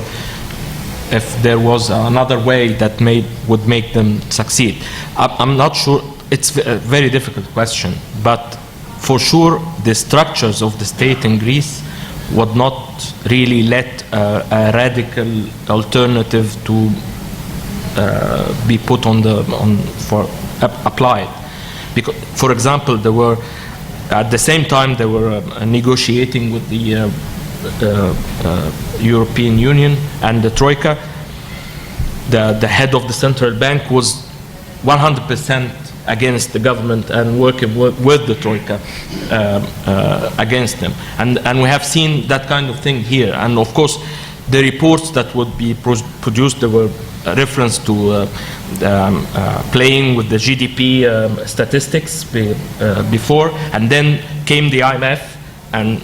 if there was another way that would make them succeed, I'm not sure. It's a very difficult question, but for sure the structures of the state in Greece would not really let a radical alternative to be put applied. Because, for example, there were at the same time they were negotiating with the European Union and the Troika. The head of the central bank was 100% against the government and working with the Troika against them. And we have seen that kind of thing here. And of course, the reports that would be produced, there were reference to playing with the GDP statistics before, and then came the IMF and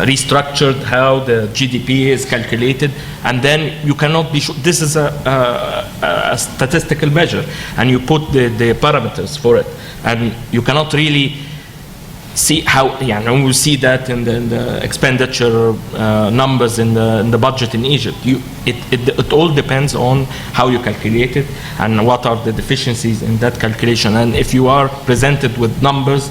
restructured how the GDP is calculated, and then you cannot be sure. This is a statistical measure, and you put the parameters for it, and you cannot really see how. And we see that in the expenditure numbers in the budget in Egypt. It all depends on how you calculate it and what are the deficiencies in that calculation. And if you are presented with numbers,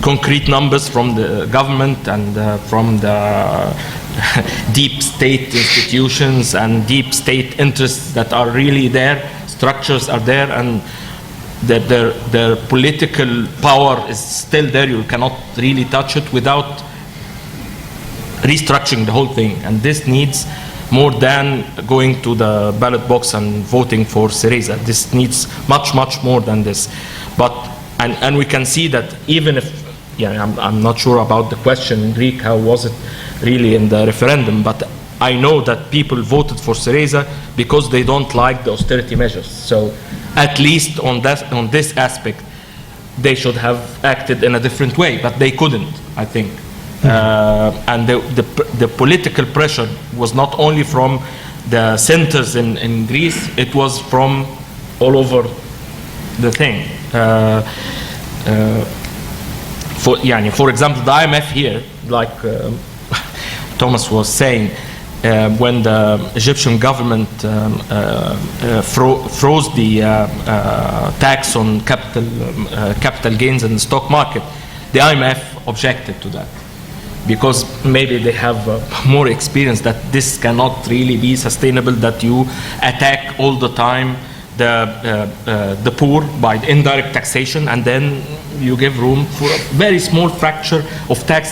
concrete numbers from the government and from the deep state institutions and deep state interests that are really there, structures are there, and that their political power is still there. You cannot really touch it without restructuring the whole thing. And this needs more than going to the ballot box and voting for Syriza. This needs much, much more than this. But and we can see that even if, I'm not sure about the question in Greek, how was it really in the referendum, but I know that people voted for Syriza because they don't like the austerity measures. So at least on this aspect, they should have acted in a different way, but they couldn't, I think. And the political pressure was not only from the centers in Greece, it was from all over the thing. For example, the IMF here, like Thomas was saying, when the Egyptian government froze the tax on capital gains in the stock market, the IMF objected to that because maybe they have more experience that this cannot really be sustainable, that you attack all the time the poor by the indirect taxation, and then you give room for a very small fracture of tax.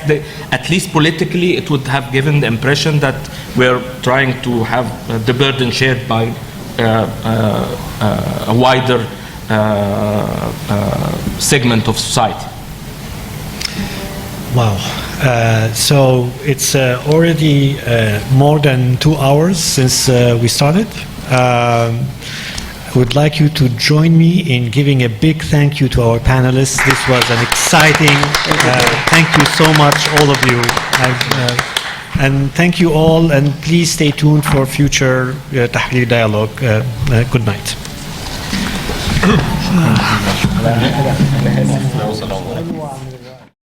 At least politically, it would have given the impression that we're trying to have the burden shared by a wider segment of society. Wow. So it's already more than 2 hours since we started. would like you to join me in giving a big thank you to our panelists. This was an exciting, thank you so much, all of you. And thank you all, and please stay tuned for future Tahrir dialogue. Good night. That was a long one.